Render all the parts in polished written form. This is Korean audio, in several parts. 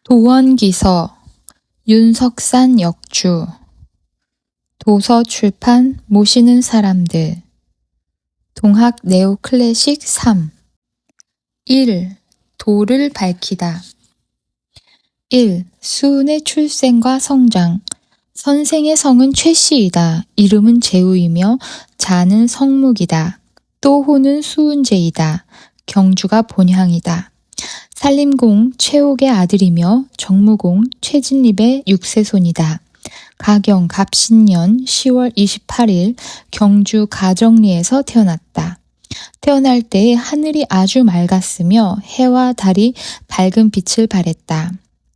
도원기서 윤석산 역주 도서출판 모시는 사람들 동학 네오클래식 3 1. 도를 밝히다 1. 수은의 출생과 성장 선생의 성은 최씨이다. 이름은 재우이며 자는 성묵이다. 또 호는 수은제이다. 경주가 본향이다. 산림공 최옥의 아들이며 정무공 최진립의 6세손이다. 가경 갑신년 10월 28일 경주 가정리에서 태어났다. 태어날 때 하늘이 아주 맑았으며 해와 달이 밝은 빛을 발했다.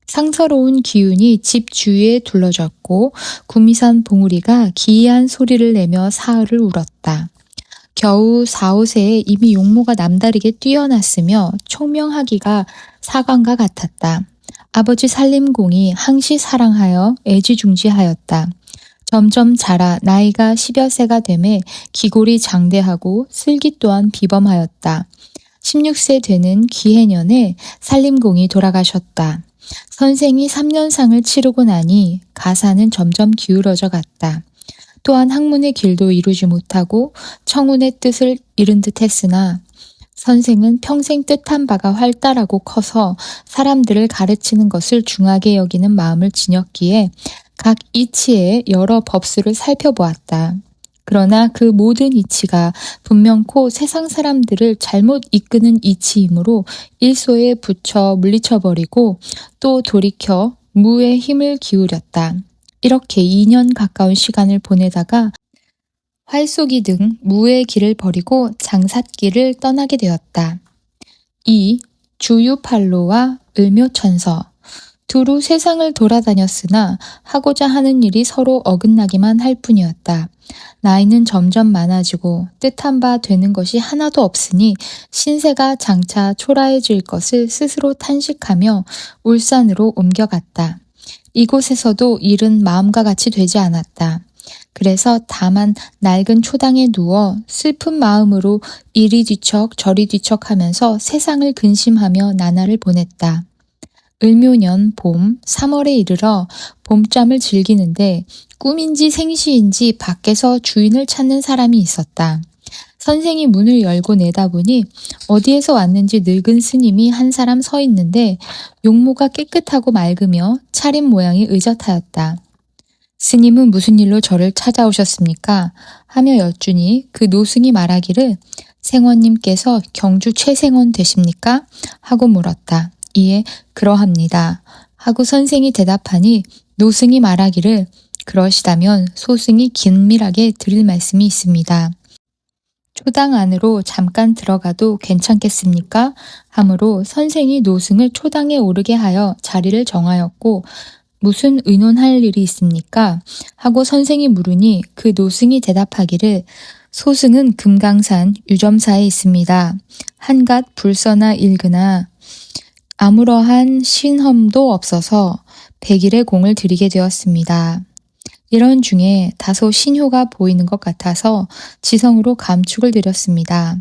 상서로운 기운이 집 주위에 둘러졌고 구미산 봉우리가 기이한 소리를 내며 사흘을 울었다. 겨우 4, 5세에 이미 용모가 남다르게 뛰어났으며 총명하기가 사관과 같았다. 아버지 산림공이 항시 사랑하여 애지중지하였다. 점점 자라 나이가 10여 세가 되매 기골이 장대하고 슬기 또한 비범하였다. 16세 되는 기해년에 산림공이 돌아가셨다. 선생이 3년상을 치르고 나니 가사는 점점 기울어져 갔다. 또한 학문의 길도 이루지 못하고 청운의 뜻을 잃은 듯 했으나 선생은 평생 뜻한 바가 활달하고 커서 사람들을 가르치는 것을 중하게 여기는 마음을 지녔기에 각 이치의 여러 법수를 살펴보았다. 그러나 그 모든 이치가 분명코 세상 사람들을 잘못 이끄는 이치이므로 일소에 붙여 물리쳐버리고 또 돌이켜 무에 힘을 기울였다. 이렇게 2년 가까운 시간을 보내다가 활쏘기 등 무의 길을 버리고 장삿길을 떠나게 되었다. 2. 주유팔로와 을묘천서 두루 세상을 돌아다녔으나 하고자 하는 일이 서로 어긋나기만 할 뿐이었다. 나이는 점점 많아지고 뜻한 바 되는 것이 하나도 없으니 신세가 장차 초라해질 것을 스스로 탄식하며 울산으로 옮겨갔다. 이곳에서도 일은 마음과 같이 되지 않았다. 그래서 다만 낡은 초당에 누워 슬픈 마음으로 이리 뒤척 저리 뒤척하면서 세상을 근심하며 나날을 보냈다. 을묘년 봄 3월에 이르러 봄잠을 즐기는데 꿈인지 생시인지 밖에서 주인을 찾는 사람이 있었다. 선생이 문을 열고 내다보니 어디에서 왔는지 늙은 스님이 한 사람 서 있는데 용모가 깨끗하고 맑으며 차림 모양이 의젓하였다. 스님은 무슨 일로 저를 찾아오셨습니까? 하며 여쭈니 그 노승이 말하기를 생원님께서 경주 최생원 되십니까? 하고 물었다. 이에 그러합니다. 하고 선생이 대답하니 노승이 말하기를 그러시다면 소승이 긴밀하게 드릴 말씀이 있습니다. 초당 안으로 잠깐 들어가도 괜찮겠습니까? 하므로 선생이 노승을 초당에 오르게 하여 자리를 정하였고 무슨 의논할 일이 있습니까? 하고 선생이 물으니 그 노승이 대답하기를 소승은 금강산 유점사에 있습니다. 한갓 불서나 일그나 아무러한 신험도 없어서 100일의 공을 드리게 되었습니다. 이런 중에 다소 신효가 보이는 것 같아서 지성으로 감축을 드렸습니다.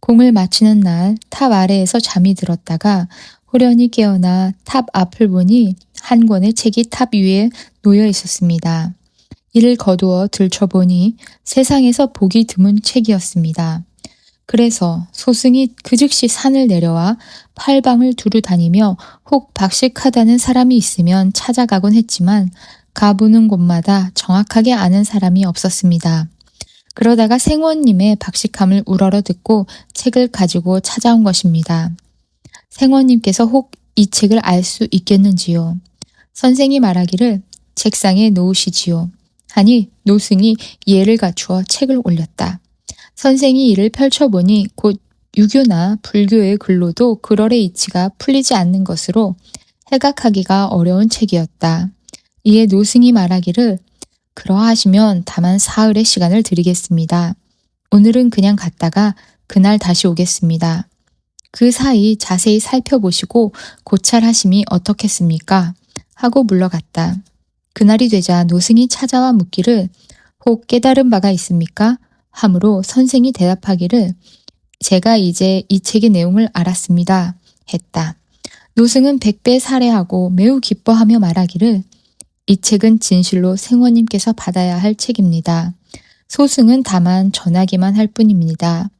공을 마치는 날 탑 아래에서 잠이 들었다가 호련히 깨어나 탑 앞을 보니 한 권의 책이 탑 위에 놓여 있었습니다. 이를 거두어 들춰보니 세상에서 보기 드문 책이었습니다. 그래서 소승이 그 즉시 산을 내려와 팔방을 두루 다니며 혹 박식하다는 사람이 있으면 찾아가곤 했지만 가보는 곳마다 정확하게 아는 사람이 없었습니다. 그러다가 생원님의 박식함을 우러러 듣고 책을 가지고 찾아온 것입니다. 생원님께서 혹 이 책을 알 수 있겠는지요? 선생이 말하기를 책상에 놓으시지요. 하니 노승이 예를 갖추어 책을 올렸다. 선생이 이를 펼쳐보니 곧 유교나 불교의 글로도 그럴의 이치가 풀리지 않는 것으로 해각하기가 어려운 책이었다. 이에 노승이 말하기를 그러하시면 다만 사흘의 시간을 드리겠습니다. 오늘은 그냥 갔다가 그날 다시 오겠습니다. 그 사이 자세히 살펴보시고 고찰하심이 어떻겠습니까? 하고 물러갔다. 그날이 되자 노승이 찾아와 묻기를 혹 깨달은 바가 있습니까? 하므로 선생이 대답하기를 제가 이제 이 책의 내용을 알았습니다. 했다. 노승은 100배 살해하고 매우 기뻐하며 말하기를 이 책은 진실로 생원님께서 받아야 할 책입니다. 소승은 다만 전하기만 할 뿐입니다.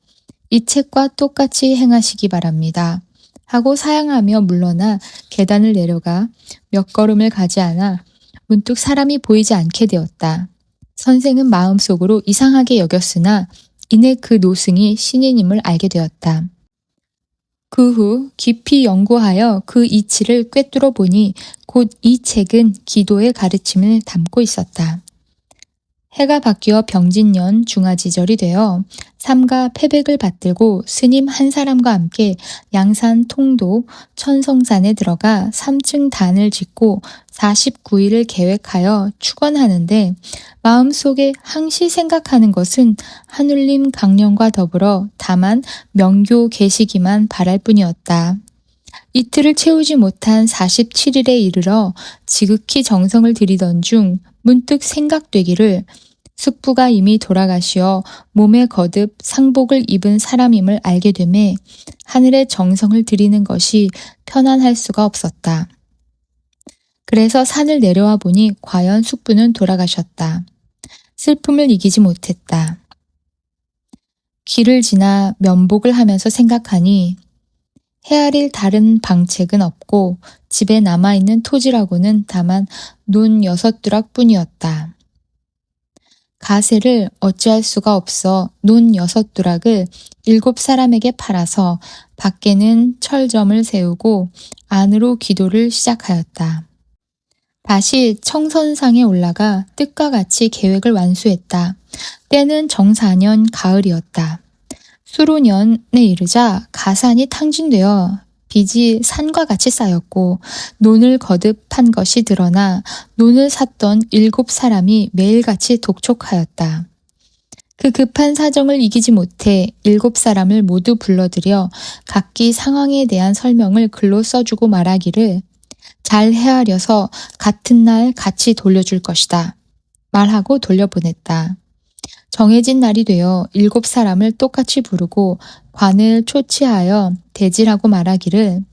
이 책과 똑같이 행하시기 바랍니다. 하고 사양하며 물러나 계단을 내려가 몇 걸음을 가지 않아 문득 사람이 보이지 않게 되었다. 선생은 마음속으로 이상하게 여겼으나 이내 그 노승이 신인임을 알게 되었다. 그 후 깊이 연구하여 그 이치를 꿰뚫어 보니 곧 이 책은 기도의 가르침을 담고 있었다. 해가 바뀌어 병진년 중하지절이 되어 삼가 패백을 받들고 스님 한 사람과 함께 양산 통도 천성산에 들어가 3층 단을 짓고 49일을 계획하여 축원하는데 마음속에 항시 생각하는 것은 하눌림 강령과 더불어 다만 명교 계시기만 바랄 뿐이었다. 이틀을 채우지 못한 47일에 이르러 지극히 정성을 들이던 중 문득 생각되기를 숙부가 이미 돌아가시어 몸에 거듭 상복을 입은 사람임을 알게 되매 하늘에 정성을 들이는 것이 편안할 수가 없었다. 그래서 산을 내려와 보니 과연 숙부는 돌아가셨다. 슬픔을 이기지 못했다. 길을 지나 면복을 하면서 생각하니 헤아릴 다른 방책은 없고 집에 남아있는 토지라고는 다만 논 6두락 뿐이었다. 가세를 어찌할 수가 없어 논 6두락을 7사람에게 팔아서 밖에는 철점을 세우고 안으로 기도를 시작하였다. 다시 청선상에 올라가 뜻과 같이 계획을 완수했다. 때는 정사년 가을이었다. 수로년에 이르자 가산이 탕진되어 빚이 산과 같이 쌓였고 논을 거듭한 것이 드러나 논을 샀던 7사람이 매일같이 독촉하였다. 그 급한 사정을 이기지 못해 7사람을 모두 불러들여 각기 상황에 대한 설명을 글로 써주고 말하기를 잘 헤아려서 같은 날 같이 돌려줄 것이다. 말하고 돌려보냈다. 정해진 날이 되어 7사람을 똑같이 부르고 관을 초치하여 대질하고 말하기를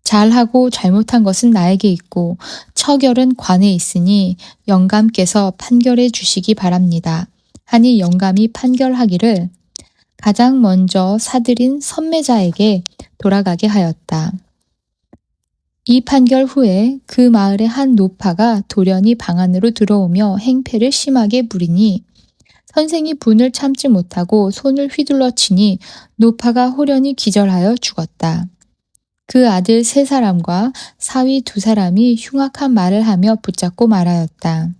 잘하고 잘못한 것은 나에게 있고 처결은 관에 있으니 영감께서 판결해 주시기 바랍니다. 하니 영감이 판결하기를 가장 먼저 사들인 선매자에게 돌아가게 하였다. 이 판결 후에 그 마을의 한 노파가 돌연히 방 안으로 들어오며 행패를 심하게 부리니 선생이 분을 참지 못하고 손을 휘둘러 치니 노파가 호련히 기절하여 죽었다. 그 아들 3사람과 사위 2사람이 흉악한 말을 하며 붙잡고 말하였다.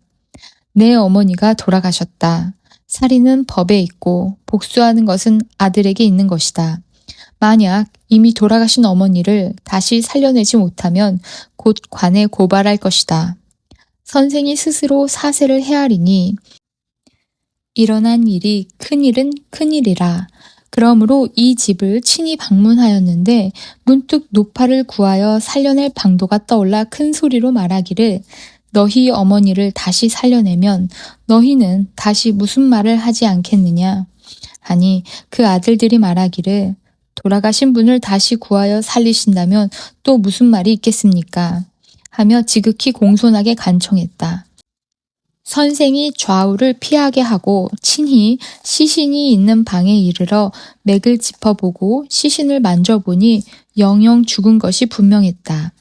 내 어머니가 돌아가셨다. 살인은 법에 있고 복수하는 것은 아들에게 있는 것이다. 만약 이미 돌아가신 어머니를 다시 살려내지 못하면 곧 관에 고발할 것이다. 선생이 스스로 사세를 헤아리니 일어난 일이 큰일은 큰일이라. 그러므로 이 집을 친히 방문하였는데 문득 노파를 구하여 살려낼 방도가 떠올라 큰 소리로 말하기를 너희 어머니를 다시 살려내면 너희는 다시 무슨 말을 하지 않겠느냐 하니 그 아들들이 말하기를 돌아가신 분을 다시 구하여 살리신다면 또 무슨 말이 있겠습니까? 하며 지극히 공손하게 간청했다. 선생이 좌우를 피하게 하고 친히 시신이 있는 방에 이르러 맥을 짚어보고 시신을 만져보니 영영 죽은 것이 분명했다.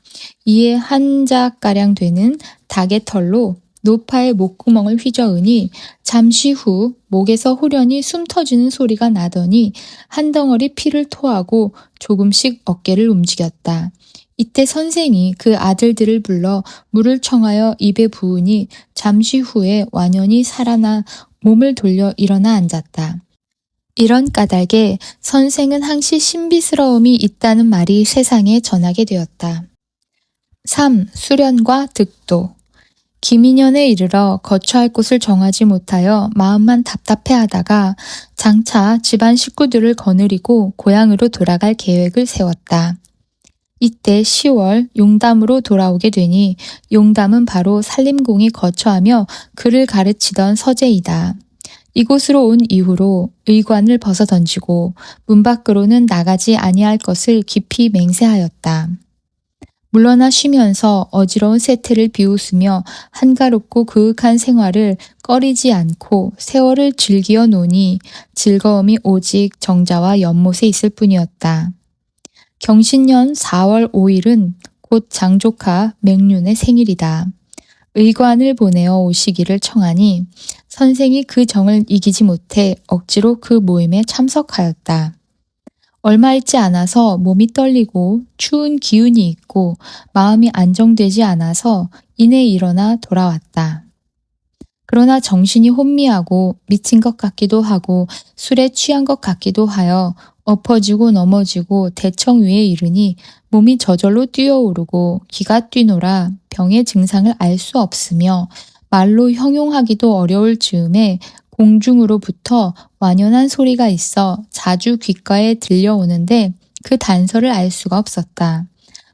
이에 한 자가량 되는 닭의 털로 노파의 목구멍을 휘저으니 잠시 후 목에서 호련히 숨 터지는 소리가 나더니 한 덩어리 피를 토하고 조금씩 어깨를 움직였다. 이때 선생이 그 아들들을 불러 물을 청하여 입에 부으니 잠시 후에 완연히 살아나 몸을 돌려 일어나 앉았다. 이런 까닭에 선생은 항시 신비스러움이 있다는 말이 세상에 전하게 되었다. 3. 수련과 득도. 기민년에 이르러 거처할 곳을 정하지 못하여 마음만 답답해하다가 장차 집안 식구들을 거느리고 고향으로 돌아갈 계획을 세웠다. 이때 10월 용담으로 돌아오게 되니 용담은 바로 산림공이 거처하며 글을 가르치던 서재이다. 이곳으로 온 이후로 의관을 벗어던지고 문 밖으로는 나가지 아니할 것을 깊이 맹세하였다. 물러나 쉬면서 어지러운 세태를 비웃으며 한가롭고 그윽한 생활을 꺼리지 않고 세월을 즐기어 노니 즐거움이 오직 정자와 연못에 있을 뿐이었다. 경신년 4월 5일은 곧 장조카 맹륜의 생일이다. 의관을 보내어 오시기를 청하니 선생이 그 정을 이기지 못해 억지로 그 모임에 참석하였다. 얼마 있지 않아서 몸이 떨리고 추운 기운이 있고 마음이 안정되지 않아서 이내 일어나 돌아왔다. 그러나 정신이 혼미하고 미친 것 같기도 하고 술에 취한 것 같기도 하여 엎어지고 넘어지고 대청 위에 이르니 몸이 저절로 뛰어오르고 기가 뛰노라 병의 증상을 알 수 없으며 말로 형용하기도 어려울 즈음에 공중으로부터 완연한 소리가 있어 자주 귓가에 들려오는데 그 단서를 알 수가 없었다.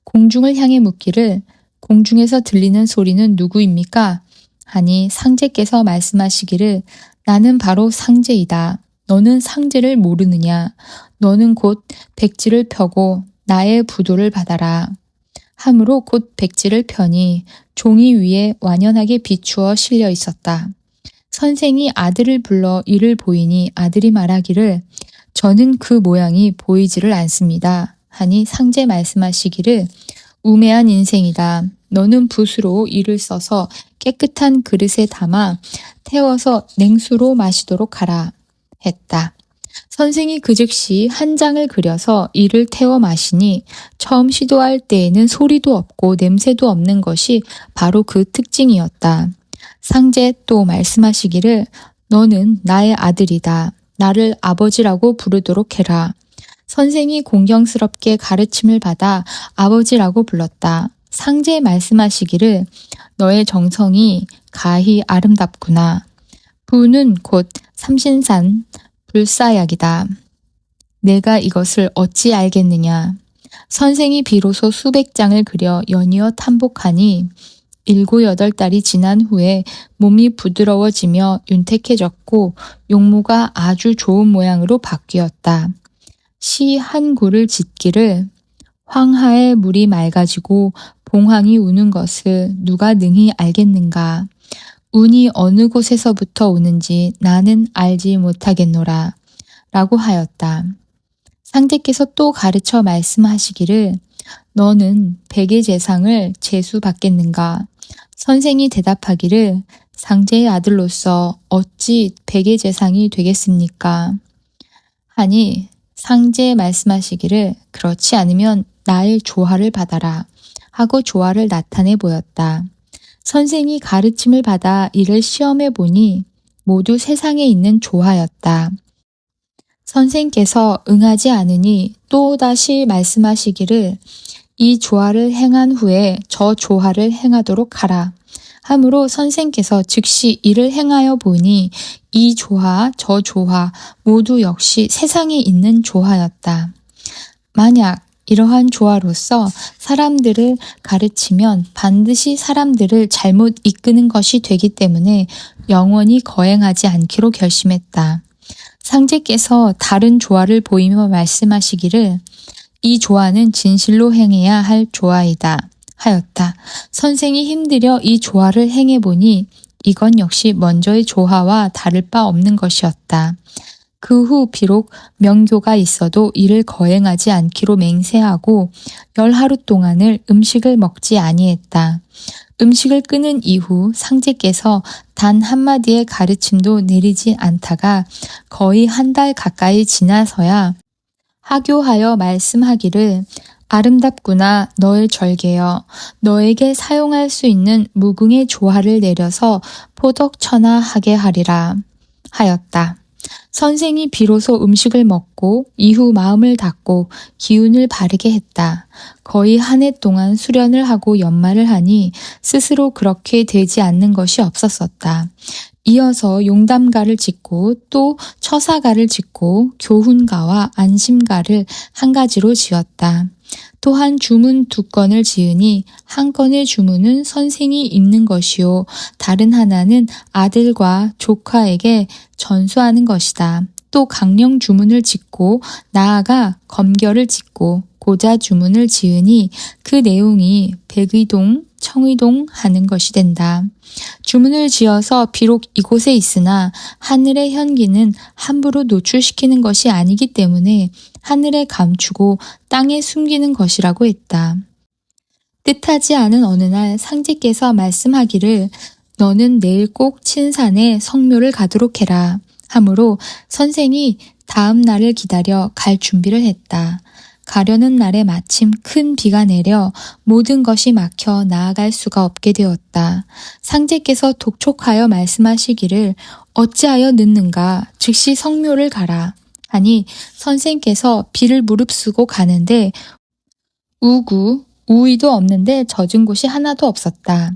공중을 향해 묻기를 공중에서 들리는 소리는 누구입니까? 하니 상제께서 말씀하시기를 나는 바로 상제이다. 너는 상제를 모르느냐? 너는 곧 백지를 펴고 나의 부도를 받아라. 함으로 곧 백지를 펴니 종이 위에 완연하게 비추어 실려 있었다. 선생이 아들을 불러 이를 보이니 아들이 말하기를 저는 그 모양이 보이지를 않습니다. 하니 상제 말씀하시기를 우매한 인생이다. 너는 붓으로 이를 써서 깨끗한 그릇에 담아 태워서 냉수로 마시도록 하라 했다. 선생이 그 즉시 한 장을 그려서 이를 태워 마시니 처음 시도할 때에는 소리도 없고 냄새도 없는 것이 바로 그 특징이었다. 상제 또 말씀하시기를 너는 나의 아들이다. 나를 아버지라고 부르도록 해라. 선생이 공경스럽게 가르침을 받아 아버지라고 불렀다. 상제 말씀하시기를 너의 정성이 가히 아름답구나. 부는 곧 삼신산 불사약이다. 내가 이것을 어찌 알겠느냐. 선생이 비로소 수백 장을 그려 연이어 탐복하니 7, 8달이 지난 후에 몸이 부드러워지며 윤택해졌고 용모가 아주 좋은 모양으로 바뀌었다. 시 한 구를 짓기를 황하의 물이 맑아지고 봉황이 우는 것을 누가 능히 알겠는가. 운이 어느 곳에서부터 오는지 나는 알지 못하겠노라. 라고 하였다. 상제께서 또 가르쳐 말씀하시기를 너는 백의 재상을 제수받겠는가. 선생이 대답하기를 상제의 아들로서 어찌 백의 재상이 되겠습니까? 하니 상제 말씀하시기를 그렇지 않으면 나의 조화를 받아라 하고 조화를 나타내 보였다. 선생이 가르침을 받아 이를 시험해 보니 모두 세상에 있는 조화였다. 선생께서 응하지 않으니 또다시 말씀하시기를 이 조화를 행한 후에 저 조화를 행하도록 하라. 함으로 선생께서 즉시 이를 행하여 보니 이 조화, 저 조화 모두 역시 세상에 있는 조화였다. 만약 이러한 조화로서 사람들을 가르치면 반드시 사람들을 잘못 이끄는 것이 되기 때문에 영원히 거행하지 않기로 결심했다. 상제께서 다른 조화를 보이며 말씀하시기를 이 조화는 진실로 행해야 할 조화이다 하였다. 선생이 힘들여 이 조화를 행해보니 이건 역시 먼저의 조화와 다를 바 없는 것이었다. 그 후 비록 명교가 있어도 이를 거행하지 않기로 맹세하고 10하루 동안을 음식을 먹지 아니했다. 음식을 끊은 이후 상제께서 단 한마디의 가르침도 내리지 않다가 거의 한 달 가까이 지나서야 하교하여 말씀하기를 아름답구나 너의 절개여. 너에게 사용할 수 있는 무궁의 조화를 내려서 포덕천하하게 하리라 하였다. 선생이 비로소 음식을 먹고 이후 마음을 닫고 기운을 바르게 했다. 거의 한 해 동안 수련을 하고 연말을 하니 스스로 그렇게 되지 않는 것이 없었었다. 이어서 용담가를 짓고 또 처사가를 짓고 교훈가와 안심가를 한 가지로 지었다. 또한 주문 2건을 지으니 한 건의 주문은 선생이 읽는 것이요 다른 하나는 아들과 조카에게 전수하는 것이다. 또 강령 주문을 짓고 나아가 검결을 짓고 고자 주문을 지으니 그 내용이 백의동, 청의동 하는 것이 된다. 주문을 지어서 비록 이곳에 있으나 하늘의 현기는 함부로 노출시키는 것이 아니기 때문에 하늘에 감추고 땅에 숨기는 것이라고 했다. 뜻하지 않은 어느 날 상제께서 말씀하기를 너는 내일 꼭 친산에 성묘를 가도록 해라 하므로 선생이 다음 날을 기다려 갈 준비를 했다. 가려는 날에 마침 큰 비가 내려 모든 것이 막혀 나아갈 수가 없게 되었다. 상제께서 독촉하여 말씀하시기를 어찌하여 늦는가 즉시 성묘를 가라 하니 선생께서 비를 무릅쓰고 가는데 우위도 없는데 젖은 곳이 하나도 없었다.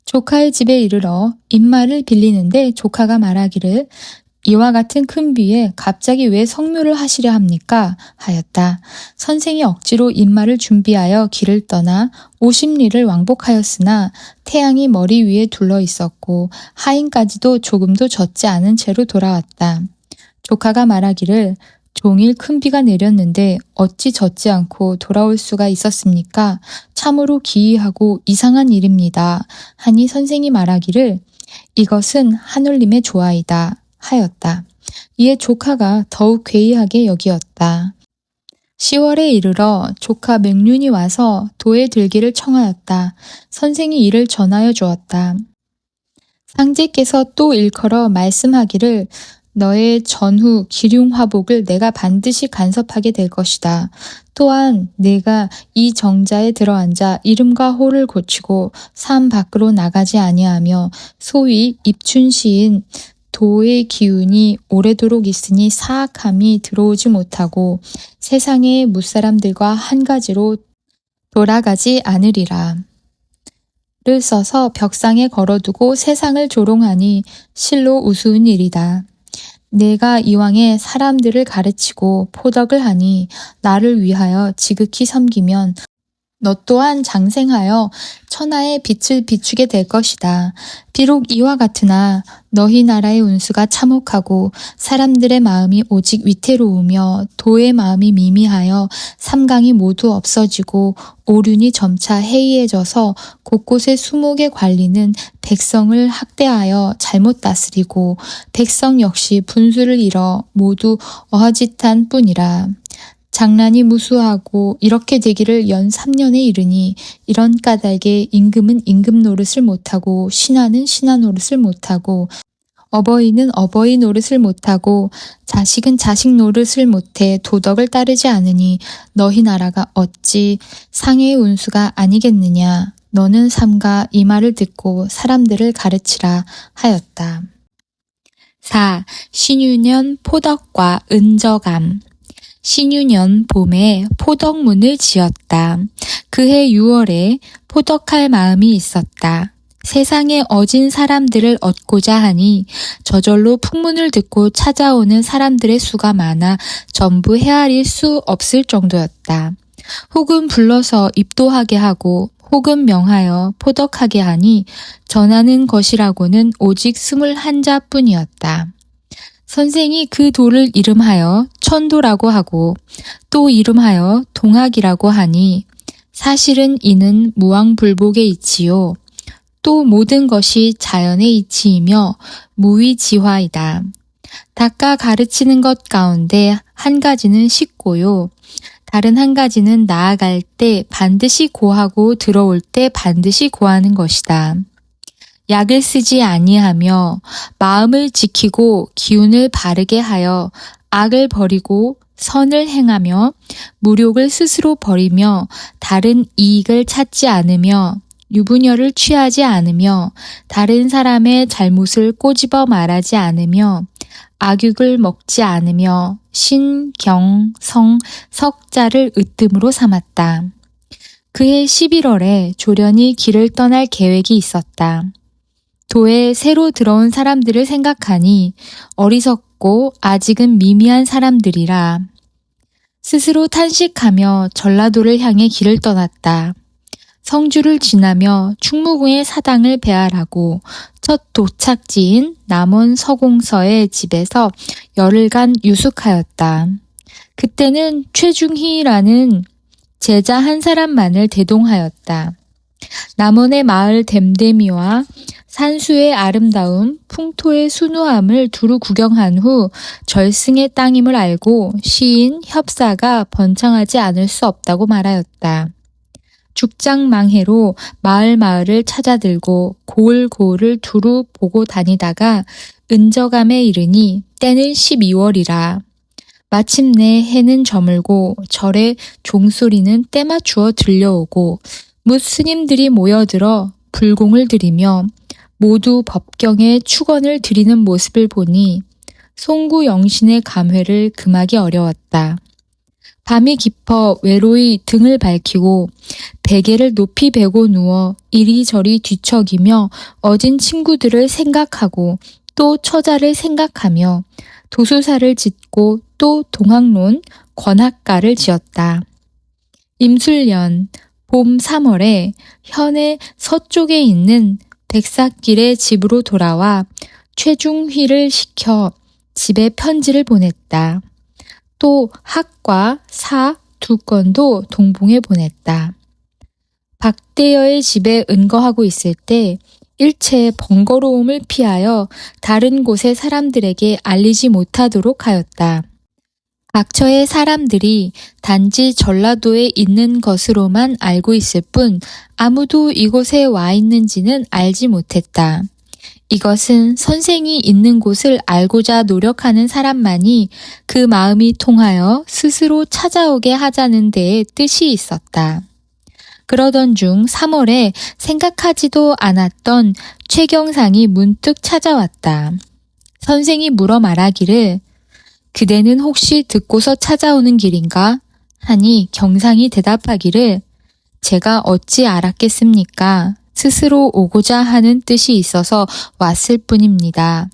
조카의 집에 이르러 입마를 빌리는데 조카가 말하기를 이와 같은 큰 비에 갑자기 왜 성묘를 하시려 합니까? 하였다. 선생이 억지로 입마를 준비하여 길을 떠나 50리를 왕복하였으나 태양이 머리 위에 둘러 있었고 하인까지도 조금도 젖지 않은 채로 돌아왔다. 조카가 말하기를 종일 큰 비가 내렸는데 어찌 젖지 않고 돌아올 수가 있었습니까? 참으로 기이하고 이상한 일입니다. 하니 선생이 말하기를 이것은 하늘님의 조화이다. 하였다. 이에 조카가 더욱 괴이하게 여기었다. 10월에 이르러 조카 맹륜이 와서 도에 들기를 청하였다. 선생이 이를 전하여 주었다. 상제께서 또 일컬어 말씀하기를 너의 전후 기륭화복을 내가 반드시 간섭하게 될 것이다. 또한 내가 이 정자에 들어앉아 이름과 호를 고치고 삶 밖으로 나가지 아니하며 소위 입춘시인 도의 기운이 오래도록 있으니 사악함이 들어오지 못하고 세상의 무사람들과 한 가지로 돌아가지 않으리라. 를 써서 벽상에 걸어두고 세상을 조롱하니 실로 우스운 일이다. 내가 이왕에 사람들을 가르치고 포덕을 하니 나를 위하여 지극히 섬기면 너 또한 장생하여 천하의 빛을 비추게 될 것이다. 비록 이와 같으나 너희 나라의 운수가 참혹하고 사람들의 마음이 오직 위태로우며 도의 마음이 미미하여 삼강이 모두 없어지고 오륜이 점차 해이해져서 곳곳에 수목의 관리는 백성을 학대하여 잘못 다스리고 백성 역시 분수를 잃어 모두 어하짓한 뿐이라. 장난이 무수하고 이렇게 되기를 연 3년에 이르니 이런 까닭에 임금은 임금 노릇을 못하고 신하는 신하 노릇을 못하고 어버이는 어버이 노릇을 못하고 자식은 자식 노릇을 못해 도덕을 따르지 않으니 너희 나라가 어찌 상해의 운수가 아니겠느냐. 너는 삼가 이 말을 듣고 사람들을 가르치라 하였다. 4. 신유년 포덕과 은저감. 신유년 봄에 포덕문을 지었다. 그해 6월에 포덕할 마음이 있었다. 세상에 어진 사람들을 얻고자 하니 저절로 풍문을 듣고 찾아오는 사람들의 수가 많아 전부 헤아릴 수 없을 정도였다. 혹은 불러서 입도하게 하고 혹은 명하여 포덕하게 하니 전하는 것이라고는 오직 21자뿐이었다. 선생이 그 돌을 이름하여 천도라고 하고 또 이름하여 동학이라고 하니 사실은 이는 무왕불복의 이치요. 또 모든 것이 자연의 이치이며 무위지화이다. 닦아 가르치는 것 가운데 한 가지는 쉽고요. 다른 한 가지는 나아갈 때 반드시 고하고 들어올 때 반드시 고하는 것이다. 약을 쓰지 아니하며 마음을 지키고 기운을 바르게 하여 악을 버리고 선을 행하며 무욕을 스스로 버리며 다른 이익을 찾지 않으며 유부녀를 취하지 않으며 다른 사람의 잘못을 꼬집어 말하지 않으며 악육을 먹지 않으며 신, 경, 성, 석자를 으뜸으로 삼았다. 그해 11월에 조련이 길을 떠날 계획이 있었다. 도에 새로 들어온 사람들을 생각하니 어리석고 아직은 미미한 사람들이라 스스로 탄식하며 전라도를 향해 길을 떠났다. 성주를 지나며 충무궁의 사당을 배알하고 첫 도착지인 남원 서공서의 집에서 열흘간 유숙하였다. 그때는 최중희라는 제자 한 사람만을 대동하였다. 남원의 마을 댐댐이와 산수의 아름다움, 풍토의 순우함을 두루 구경한 후 절승의 땅임을 알고 시인, 협사가 번창하지 않을 수 없다고 말하였다. 죽장망해로 마을을 찾아들고 고을을 두루 보고 다니다가 은저감에 이르니 때는 12월이라. 마침내 해는 저물고 절의 종소리는 때맞추어 들려오고 뭇 스님들이 모여들어 불공을 드리며 모두 법경에 축원을 드리는 모습을 보니 송구 영신의 감회를 금하기 어려웠다. 밤이 깊어 외로이 등을 밝히고 베개를 높이 베고 누워 이리저리 뒤척이며 어진 친구들을 생각하고 또 처자를 생각하며 도수사를 짓고 또 동학론 권학가를 지었다. 임술년 봄 3월에 현의 서쪽에 있는 백삭길의 집으로 돌아와 최중휘를 시켜 집에 편지를 보냈다. 또 학과, 사 두 건도 동봉에 보냈다. 박대여의 집에 은거하고 있을 때 일체 번거로움을 피하여 다른 곳의 사람들에게 알리지 못하도록 하였다. 각처의 사람들이 단지 전라도에 있는 것으로만 알고 있을 뿐 아무도 이곳에 와 있는지는 알지 못했다. 이것은 선생이 있는 곳을 알고자 노력하는 사람만이 그 마음이 통하여 스스로 찾아오게 하자는 데에 뜻이 있었다. 그러던 중 3월에 생각하지도 않았던 최경상이 문득 찾아왔다. 선생이 물어 말하기를 그대는 혹시 듣고서 찾아오는 길인가? 하니 경상이 대답하기를 제가 어찌 알았겠습니까? 스스로 오고자 하는 뜻이 있어서 왔을 뿐입니다.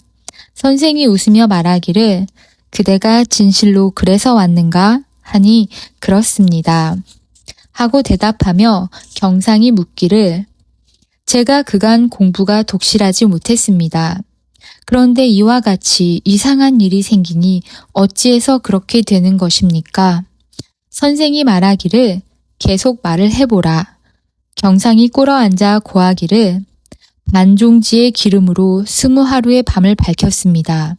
선생이 웃으며 말하기를 그대가 진실로 그래서 왔는가? 하니 그렇습니다. 하고 대답하며 경상이 묻기를 제가 그간 공부가 독실하지 못했습니다. 그런데 이와 같이 이상한 일이 생기니 어찌해서 그렇게 되는 것입니까? 선생이 말하기를 계속 말을 해보라. 경상이 꿇어앉아 고하기를 반종지의 기름으로 20하루의 밤을 밝혔습니다.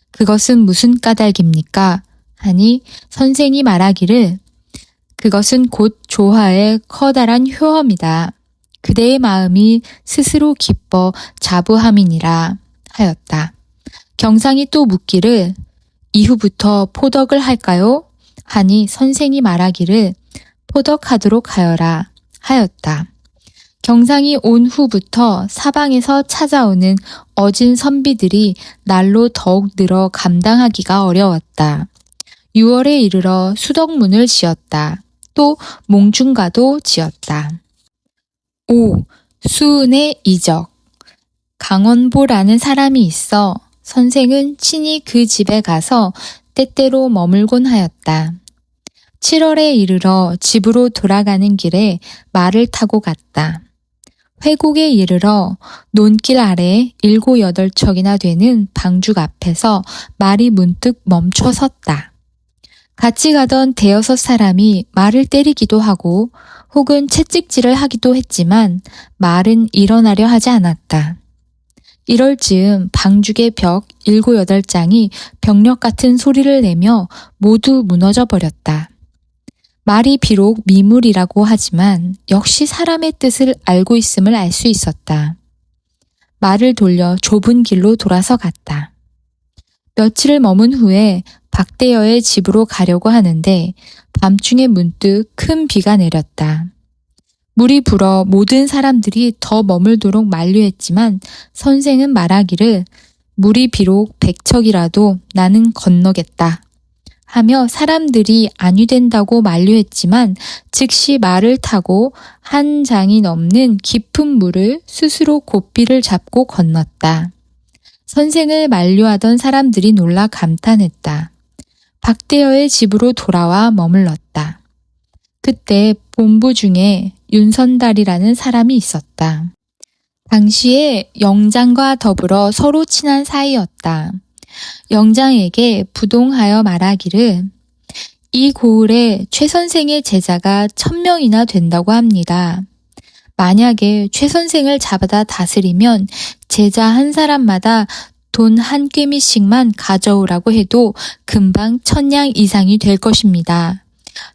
그것은 무슨 까닭입니까? 하니 선생이 말하기를 그것은 곧 조화의 커다란 효험이다. 그대의 마음이 스스로 기뻐 자부함이니라 하였다. 경상이 또 묻기를 이후부터 포덕을 할까요? 하니 선생이 말하기를 포덕하도록 하여라 하였다. 경상이 온 후부터 사방에서 찾아오는 어진 선비들이 날로 더욱 늘어 감당하기가 어려웠다. 6월에 이르러 수덕문을 지었다. 또 몽중가도 지었다. 5. 수은의 이적. 강원보라는 사람이 있어 선생은 친히 그 집에 가서 때때로 머물곤 하였다. 7월에 이르러 집으로 돌아가는 길에 말을 타고 갔다. 회곡에 이르러 논길 아래 7, 8척이나 되는 방죽 앞에서 말이 문득 멈춰 섰다. 같이 가던 대여섯 사람이 말을 때리기도 하고 혹은 채찍질을 하기도 했지만 말은 일어나려 하지 않았다. 이럴 즈음 방죽의 벽 7, 8장이 벽력 같은 소리를 내며 모두 무너져 버렸다. 말이 비록 미물이라고 하지만 역시 사람의 뜻을 알고 있음을 알 수 있었다. 말을 돌려 좁은 길로 돌아서 갔다. 며칠을 머문 후에 박대여의 집으로 가려고 하는데 밤중에 문득 큰 비가 내렸다. 물이 불어 모든 사람들이 더 머물도록 만류했지만 선생은 말하기를 물이 비록 100척이라도 나는 건너겠다 하며 사람들이 안위된다고 만류했지만 즉시 말을 타고 한 장이 넘는 깊은 물을 스스로 고삐를 잡고 건넜다. 선생을 만류하던 사람들이 놀라 감탄했다. 박대여의 집으로 돌아와 머물렀다. 그때 본부 중에 윤선달이라는 사람이 있었다. 당시에 영장과 더불어 서로 친한 사이였다. 영장에게 부동하여 말하기를 이 고을에 최 선생의 제자가 1000명이나 된다고 합니다. 만약에 최 선생을 잡아다 다스리면 제자 한 사람마다 돈 한 꿰미씩만 가져오라고 해도 금방 1000냥 이상이 될 것입니다.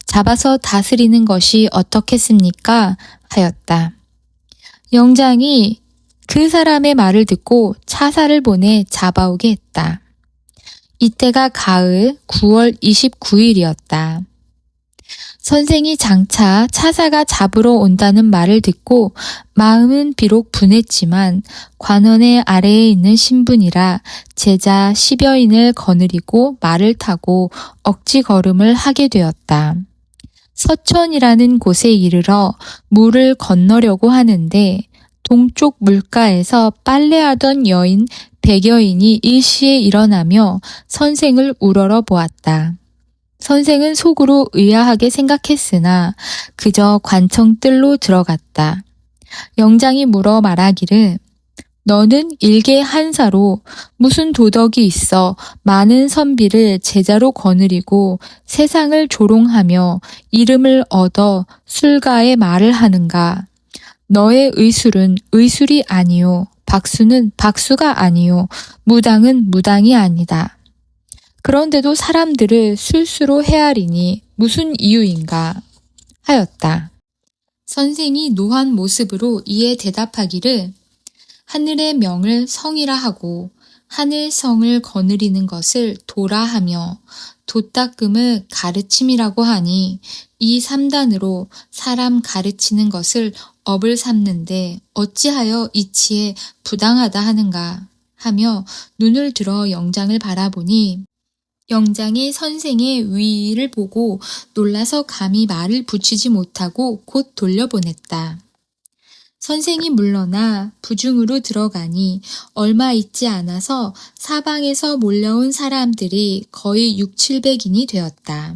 잡아서 다스리는 것이 어떻겠습니까? 하였다. 영장이 그 사람의 말을 듣고 차사를 보내 잡아오게 했다. 이때가 가을 9월 29일이었다. 선생이 장차 차사가 잡으러 온다는 말을 듣고 마음은 비록 분했지만 관원의 아래에 있는 신분이라 제자 10여인을 거느리고 말을 타고 억지 걸음을 하게 되었다. 서천이라는 곳에 이르러 물을 건너려고 하는데 동쪽 물가에서 빨래하던 여인 100여인이 일시에 일어나며 선생을 우러러 보았다. 선생은 속으로 의아하게 생각했으나 그저 관청뜰로 들어갔다. 영장이 물어 말하기를 너는 일개 한사로 무슨 도덕이 있어 많은 선비를 제자로 거느리고 세상을 조롱하며 이름을 얻어 술가의 말을 하는가. 너의 의술은 의술이 아니요 박수는 박수가 아니요 무당은 무당이 아니다. 그런데도 사람들을 술수로 헤아리니 무슨 이유인가 하였다. 선생이 노한 모습으로 이에 대답하기를 하늘의 명을 성이라 하고 하늘성을 거느리는 것을 도라 하며 도닦음을 가르침이라고 하니 이 3단으로 사람 가르치는 것을 업을 삼는데 어찌하여 이치에 부당하다 하는가 하며 눈을 들어 영장을 바라보니 영장이 선생의 위의를 보고 놀라서 감히 말을 붙이지 못하고 곧 돌려보냈다. 선생이 물러나 부중으로 들어가니 얼마 있지 않아서 사방에서 몰려온 사람들이 거의 600~700인이 되었다.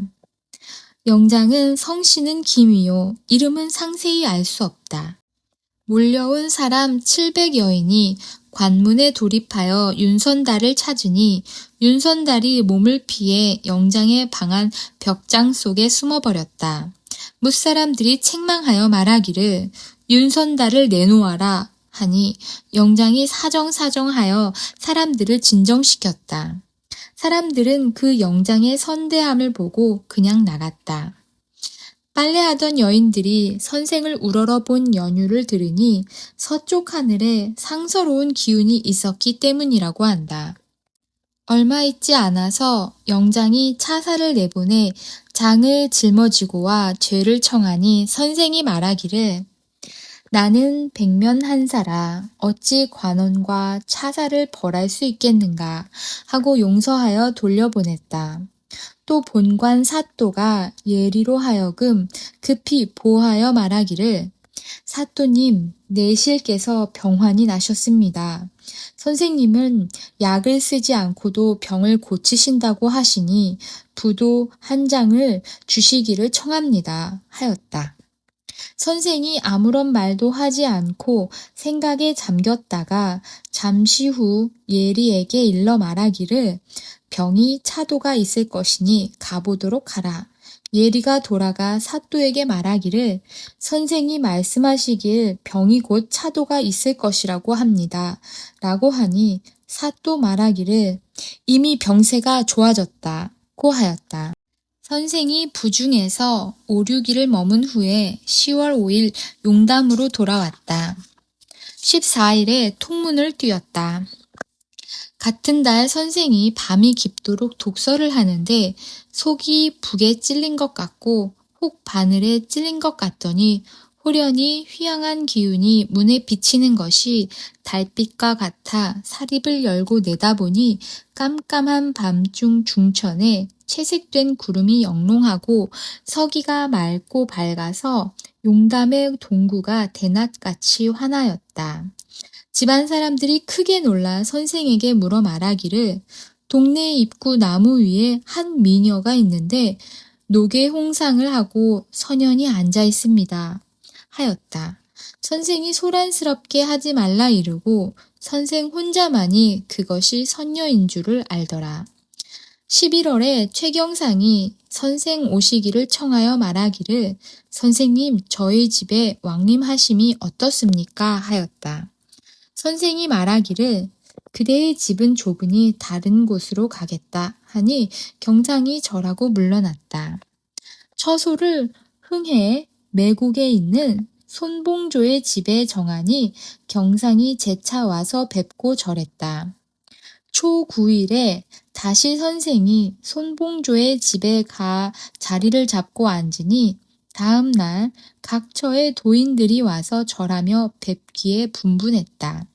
영장은 성씨는 김이요 이름은 상세히 알 수 없다. 몰려온 사람 700여인이 관문에 돌입하여 윤선달을 찾으니 윤선달이 몸을 피해 영장의 방 안 벽장 속에 숨어버렸다. 뭇사람들이 책망하여 말하기를 윤선달을 내놓아라 하니 영장이 사정사정하여 사람들을 진정시켰다. 사람들은 그 영장의 선대함을 보고 그냥 나갔다. 빨래하던 여인들이 선생을 우러러 본 연유를 들으니 서쪽 하늘에 상서로운 기운이 있었기 때문이라고 한다. 얼마 있지 않아서 영장이 차사를 내보내 장을 짊어지고와 죄를 청하니 선생이 말하기를 나는 백면한사라 어찌 관원과 차사를 벌할 수 있겠는가 하고 용서하여 돌려보냈다. 또 본관 사또가 예리로 하여금 급히 보하여 말하기를 사또님, 내실께서 병환이 나셨습니다. 선생님은 약을 쓰지 않고도 병을 고치신다고 하시니 부도 한 장을 주시기를 청합니다. 하였다. 선생이 아무런 말도 하지 않고 생각에 잠겼다가 잠시 후 예리에게 일러 말하기를 병이 차도가 있을 것이니 가보도록 하라. 예리가 돌아가 사또에게 말하기를 선생이 말씀하시길 병이 곧 차도가 있을 것이라고 합니다. 라고 하니 사또 말하기를 이미 병세가 좋아졌다고 하였다. 선생이 부중에서 5~6일을 머문 후에 10월 5일 용담으로 돌아왔다. 14일에 통문을 띄웠다. 같은 달 선생이 밤이 깊도록 독서를 하는데 속이 북에 찔린 것 같고 혹 바늘에 찔린 것 같더니 호련히 휘황한 기운이 문에 비치는 것이 달빛과 같아 사립을 열고 내다보니 깜깜한 밤중 중천에 채색된 구름이 영롱하고 서기가 맑고 밝아서 용담의 동구가 대낮같이 환하였다. 집안 사람들이 크게 놀라 선생에게 물어 말하기를 동네 입구 나무 위에 한 미녀가 있는데 녹에 홍상을 하고 선연히 앉아 있습니다. 하였다. 선생이 소란스럽게 하지 말라 이르고 선생 혼자만이 그것이 선녀인 줄을 알더라. 11월에 최경상이 선생 오시기를 청하여 말하기를 선생님 저희 집에 왕림하심이 어떻습니까? 하였다. 선생이 말하기를 그대의 집은 좁으니 다른 곳으로 가겠다 하니 경상이 절하고 물러났다. 처소를 흥해 매국에 있는 손봉조의 집에 정하니 경상이 재차 와서 뵙고 절했다. 초 9일에 다시 선생이 손봉조의 집에 가 자리를 잡고 앉으니 다음 날 각처의 도인들이 와서 절하며 뵙기에 분분했다.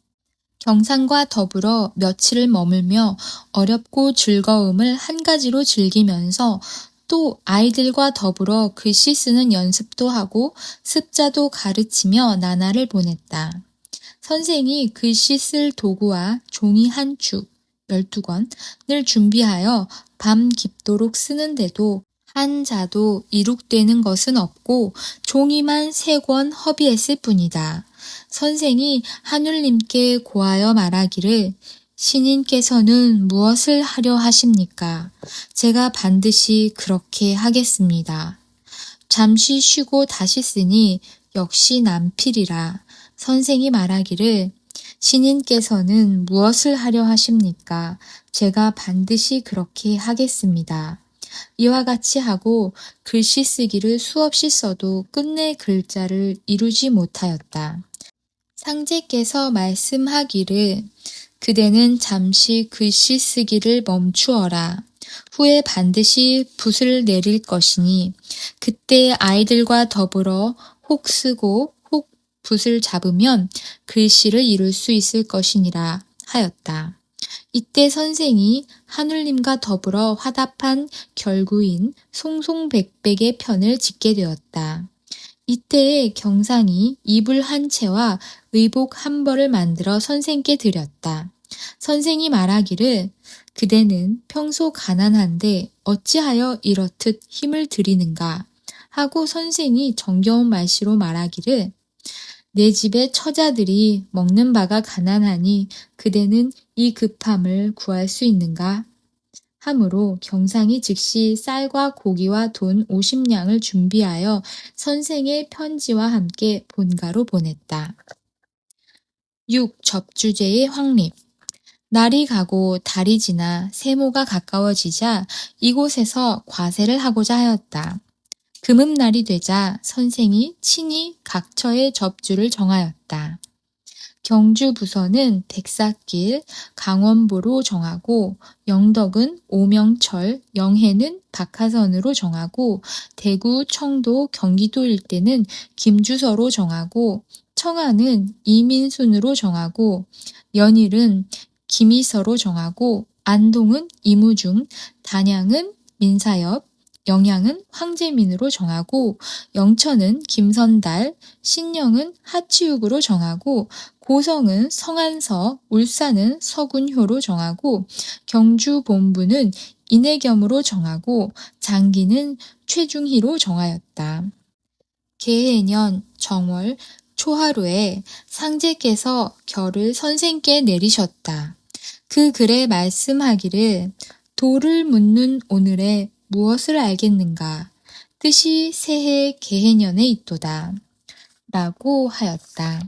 경상과 더불어 며칠을 머물며 어렵고 즐거움을 한 가지로 즐기면서 또 아이들과 더불어 글씨 쓰는 연습도 하고 습자도 가르치며 나날을 보냈다. 선생이 글씨 쓸 도구와 종이 한 축, 12권을 준비하여 밤 깊도록 쓰는데도 한 자도 이룩되는 것은 없고 종이만 3권 허비했을 뿐이다. 선생이 하늘님께 고하여 말하기를 신인께서는 무엇을 하려 하십니까? 제가 반드시 그렇게 하겠습니다. 잠시 쉬고 다시 쓰니 역시 남필이라. 선생이 말하기를 신인께서는 무엇을 하려 하십니까? 제가 반드시 그렇게 하겠습니다. 이와 같이 하고 글씨 쓰기를 수없이 써도 끝내 글자를 이루지 못하였다. 상제께서 말씀하기를 그대는 잠시 글씨 쓰기를 멈추어라. 후에 반드시 붓을 내릴 것이니 그때 아이들과 더불어 혹 쓰고 혹 붓을 잡으면 글씨를 이룰 수 있을 것이니라 하였다. 이때 선생이 하늘님과 더불어 화답한 결구인 송송백백의 편을 짓게 되었다. 이때에 경상이 이불 한 채와 의복 한 벌을 만들어 선생께 드렸다. 선생이 말하기를 그대는 평소 가난한데 어찌하여 이렇듯 힘을 들이는가 하고 선생이 정겨운 말씨로 말하기를 내 집의 처자들이 먹는 바가 가난하니 그대는 이 급함을 구할 수 있는가? 하므로 경상이 즉시 쌀과 고기와 돈 50냥을 준비하여 선생의 편지와 함께 본가로 보냈다. 6. 접주제의 확립 날이 가고 달이 지나 세모가 가까워지자 이곳에서 과세를 하고자 하였다. 금음날이 되자 선생이 친히 각처의 접주를 정하였다. 경주 부서는 백사길, 강원보로 정하고 영덕은 오명철, 영해는 박하선으로 정하고 대구, 청도, 경기도 일대는 김주서로 정하고 청안은 이민순으로 정하고 연일은 김이서로 정하고 안동은 이무중, 단양은 민사엽, 영양은 황재민으로 정하고 영천은 김선달, 신영은 하치육으로 정하고 고성은 성안서, 울산은 서군효로 정하고 경주 본부는 인해겸으로 정하고 장기는 최중희로 정하였다. 개해년 정월 초하루에 상제께서 결을 선생께 내리셨다. 그 글에 말씀하기를 도를 묻는 오늘에 무엇을 알겠는가? 뜻이 새해 개해년에 있도다. 라고 하였다.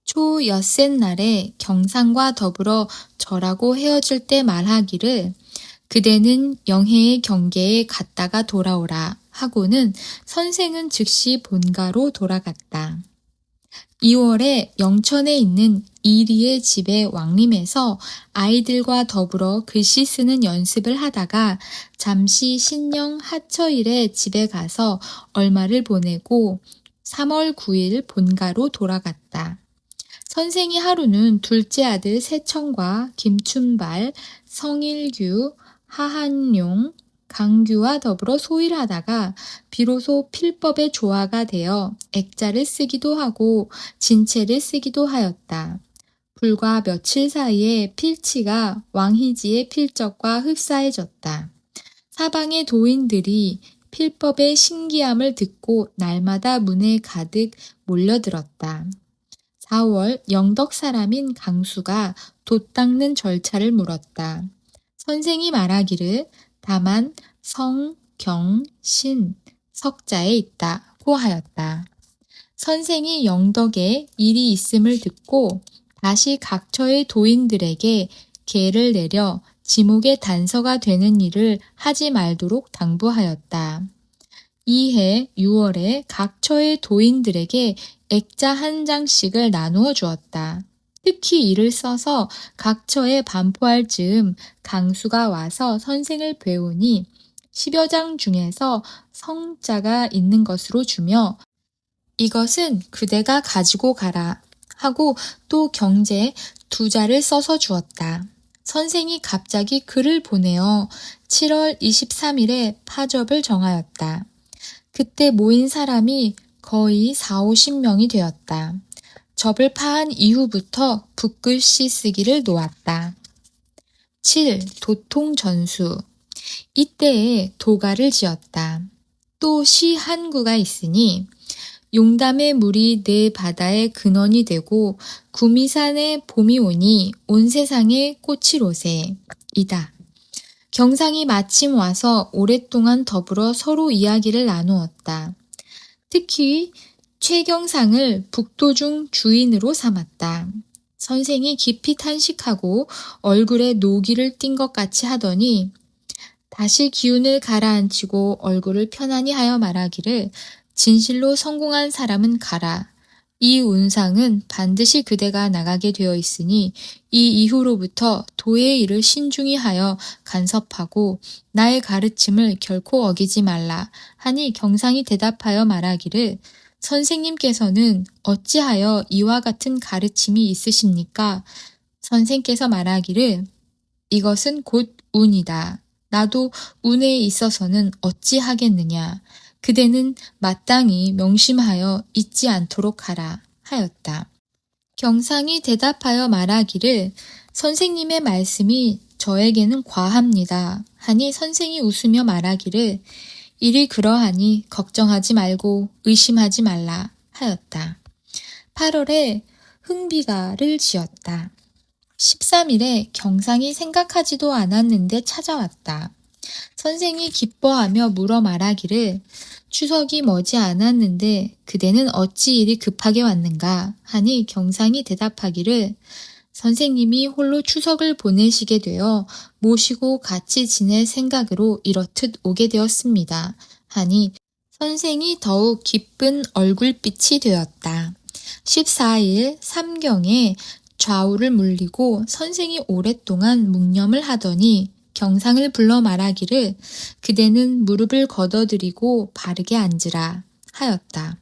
초 엿새 날에 경상과 더불어 절하고 헤어질 때 말하기를 그대는 영해의 경계에 갔다가 돌아오라 하고는 선생은 즉시 본가로 돌아갔다. 2월에 영천에 있는 이리의 집에 왕림해서 아이들과 더불어 글씨 쓰는 연습을 하다가 잠시 신령 하처일에 집에 가서 얼마를 보내고 3월 9일 본가로 돌아갔다. 선생이 하루는 둘째 아들 세청과 김춘발, 성일규, 하한용, 강규와 더불어 소일하다가 비로소 필법의 조화가 되어 액자를 쓰기도 하고 진체를 쓰기도 하였다. 불과 며칠 사이에 필치가 왕희지의 필적과 흡사해졌다. 사방의 도인들이 필법의 신기함을 듣고 날마다 문에 가득 몰려들었다. 4월 영덕 사람인 강수가 돛 닦는 절차를 물었다. 선생이 말하기를 다만 성, 경, 신, 석자에 있다고 하였다. 선생이 영덕에 일이 있음을 듣고 다시 각처의 도인들에게 계를 내려 지목의 단서가 되는 일을 하지 말도록 당부하였다. 이해 6월에 각처의 도인들에게 액자 한 장씩을 나누어 주었다. 특히 이를 써서 각처에 반포할 즈음 강수가 와서 선생을 배우니 10여 장 중에서 성자가 있는 것으로 주며 이것은 그대가 가지고 가라 하고 또 경제 2자를 써서 주었다. 선생이 갑자기 글을 보내어 7월 23일에 파접을 정하였다. 그때 모인 사람이 거의 4, 50명이 되었다. 접을 파한 이후부터 붓글씨 쓰기를 놓았다. 7. 도통전수. 이때에 도가를 지었다. 또 시 한 구가 있으니 용담의 물이 내 바다의 근원이 되고 구미산의 봄이 오니 온 세상에 꽃이 로세 이다. 경상이 마침 와서 오랫동안 더불어 서로 이야기를 나누었다. 특히 최경상을 북도중 주인으로 삼았다. 선생이 깊이 탄식하고 얼굴에 노기를 띈 것 같이 하더니 다시 기운을 가라앉히고 얼굴을 편안히 하여 말하기를 진실로 성공한 사람은 가라. 이 운상은 반드시 그대가 나가게 되어 있으니 이 이후로부터 도의 일을 신중히 하여 간섭하고 나의 가르침을 결코 어기지 말라 하니 경상이 대답하여 말하기를 선생님께서는 어찌하여 이와 같은 가르침이 있으십니까? 선생께서 말하기를 이것은 곧 운이다. 나도 운에 있어서는 어찌하겠느냐. 그대는 마땅히 명심하여 잊지 않도록 하라 하였다. 경상이 대답하여 말하기를 선생님의 말씀이 저에게는 과합니다. 하니 선생이 웃으며 말하기를 일이 그러하니 걱정하지 말고 의심하지 말라 하였다. 8월에 흥비가를 지었다. 13일에 경상이 생각하지도 않았는데 찾아왔다. 선생이 기뻐하며 물어 말하기를 추석이 머지 않았는데 그대는 어찌 이리 급하게 왔는가 하니 경상이 대답하기를 선생님이 홀로 추석을 보내시게 되어 모시고 같이 지낼 생각으로 이렇듯 오게 되었습니다. 하니 선생이 더욱 기쁜 얼굴빛이 되었다. 14일 삼경에 좌우를 물리고 선생이 오랫동안 묵념을 하더니 경상을 불러 말하기를 그대는 무릎을 걷어들이고 바르게 앉으라 하였다.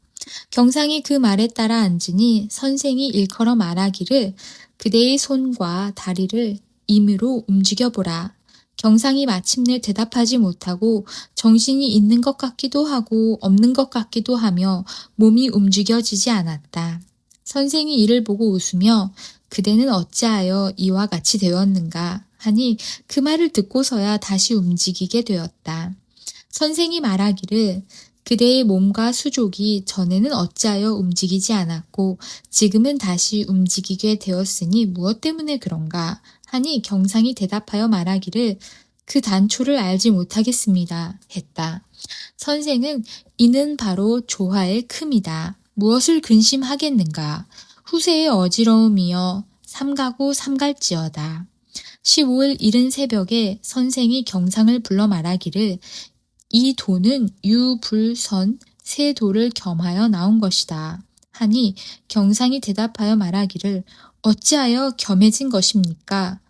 경상이 그 말에 따라 앉으니 선생이 일컬어 말하기를 그대의 손과 다리를 임으로 움직여보라. 경상이 마침내 대답하지 못하고 정신이 있는 것 같기도 하고 없는 것 같기도 하며 몸이 움직여지지 않았다. 선생이 이를 보고 웃으며 그대는 어찌하여 이와 같이 되었는가 하니 그 말을 듣고서야 다시 움직이게 되었다. 선생이 말하기를 그대의 몸과 수족이 전에는 어찌하여 움직이지 않았고 지금은 다시 움직이게 되었으니 무엇 때문에 그런가 하니 경상이 대답하여 말하기를 그 단초를 알지 못하겠습니다 했다. 선생은 이는 바로 조화의 큼이다. 무엇을 근심하겠는가. 후세의 어지러움이여 삼가고 삼갈지어다. 15일 이른 새벽에 선생이 경상을 불러 말하기를 이 도는 유, 불, 선, 세 도를 겸하여 나온 것이다. 하니 경상이 대답하여 말하기를 어찌하여 겸해진 것입니까?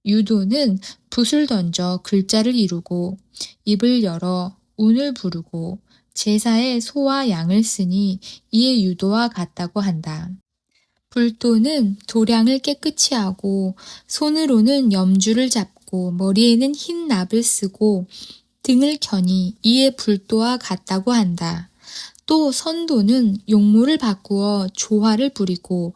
유도는 붓을 던져 글자를 이루고 입을 열어 운을 부르고 제사에 소와 양을 쓰니 이에 유도와 같다고 한다. 불도는 도량을 깨끗이 하고 손으로는 염주를 잡고 머리에는 흰 납을 쓰고 등을 켜니 이에 불도와 같다고 한다. 또 선도는 용모를 바꾸어 조화를 부리고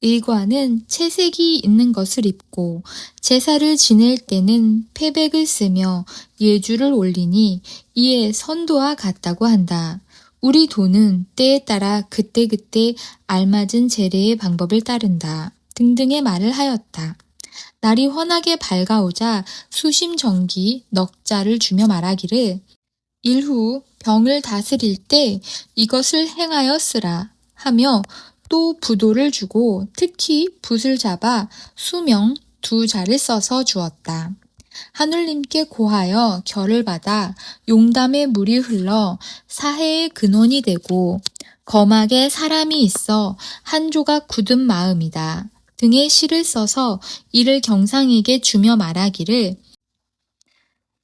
의관은 채색이 있는 것을 입고 제사를 지낼 때는 패백을 쓰며 예주를 올리니 이에 선도와 같다고 한다. 우리 도는 때에 따라 그때그때 알맞은 제례의 방법을 따른다. 등등의 말을 하였다. 날이 환하게 밝아오자 수심정기 넉 자를 주며 말하기를 일후 병을 다스릴 때 이것을 행하여 쓰라 하며 또 부도를 주고 특히 붓을 잡아 수명 2자를 써서 주었다. 하늘님께 고하여 결을 받아 용담에 물이 흘러 사해의 근원이 되고 거막에 사람이 있어 한 조각 굳은 마음이다 등의 시를 써서 이를 경상에게 주며 말하기를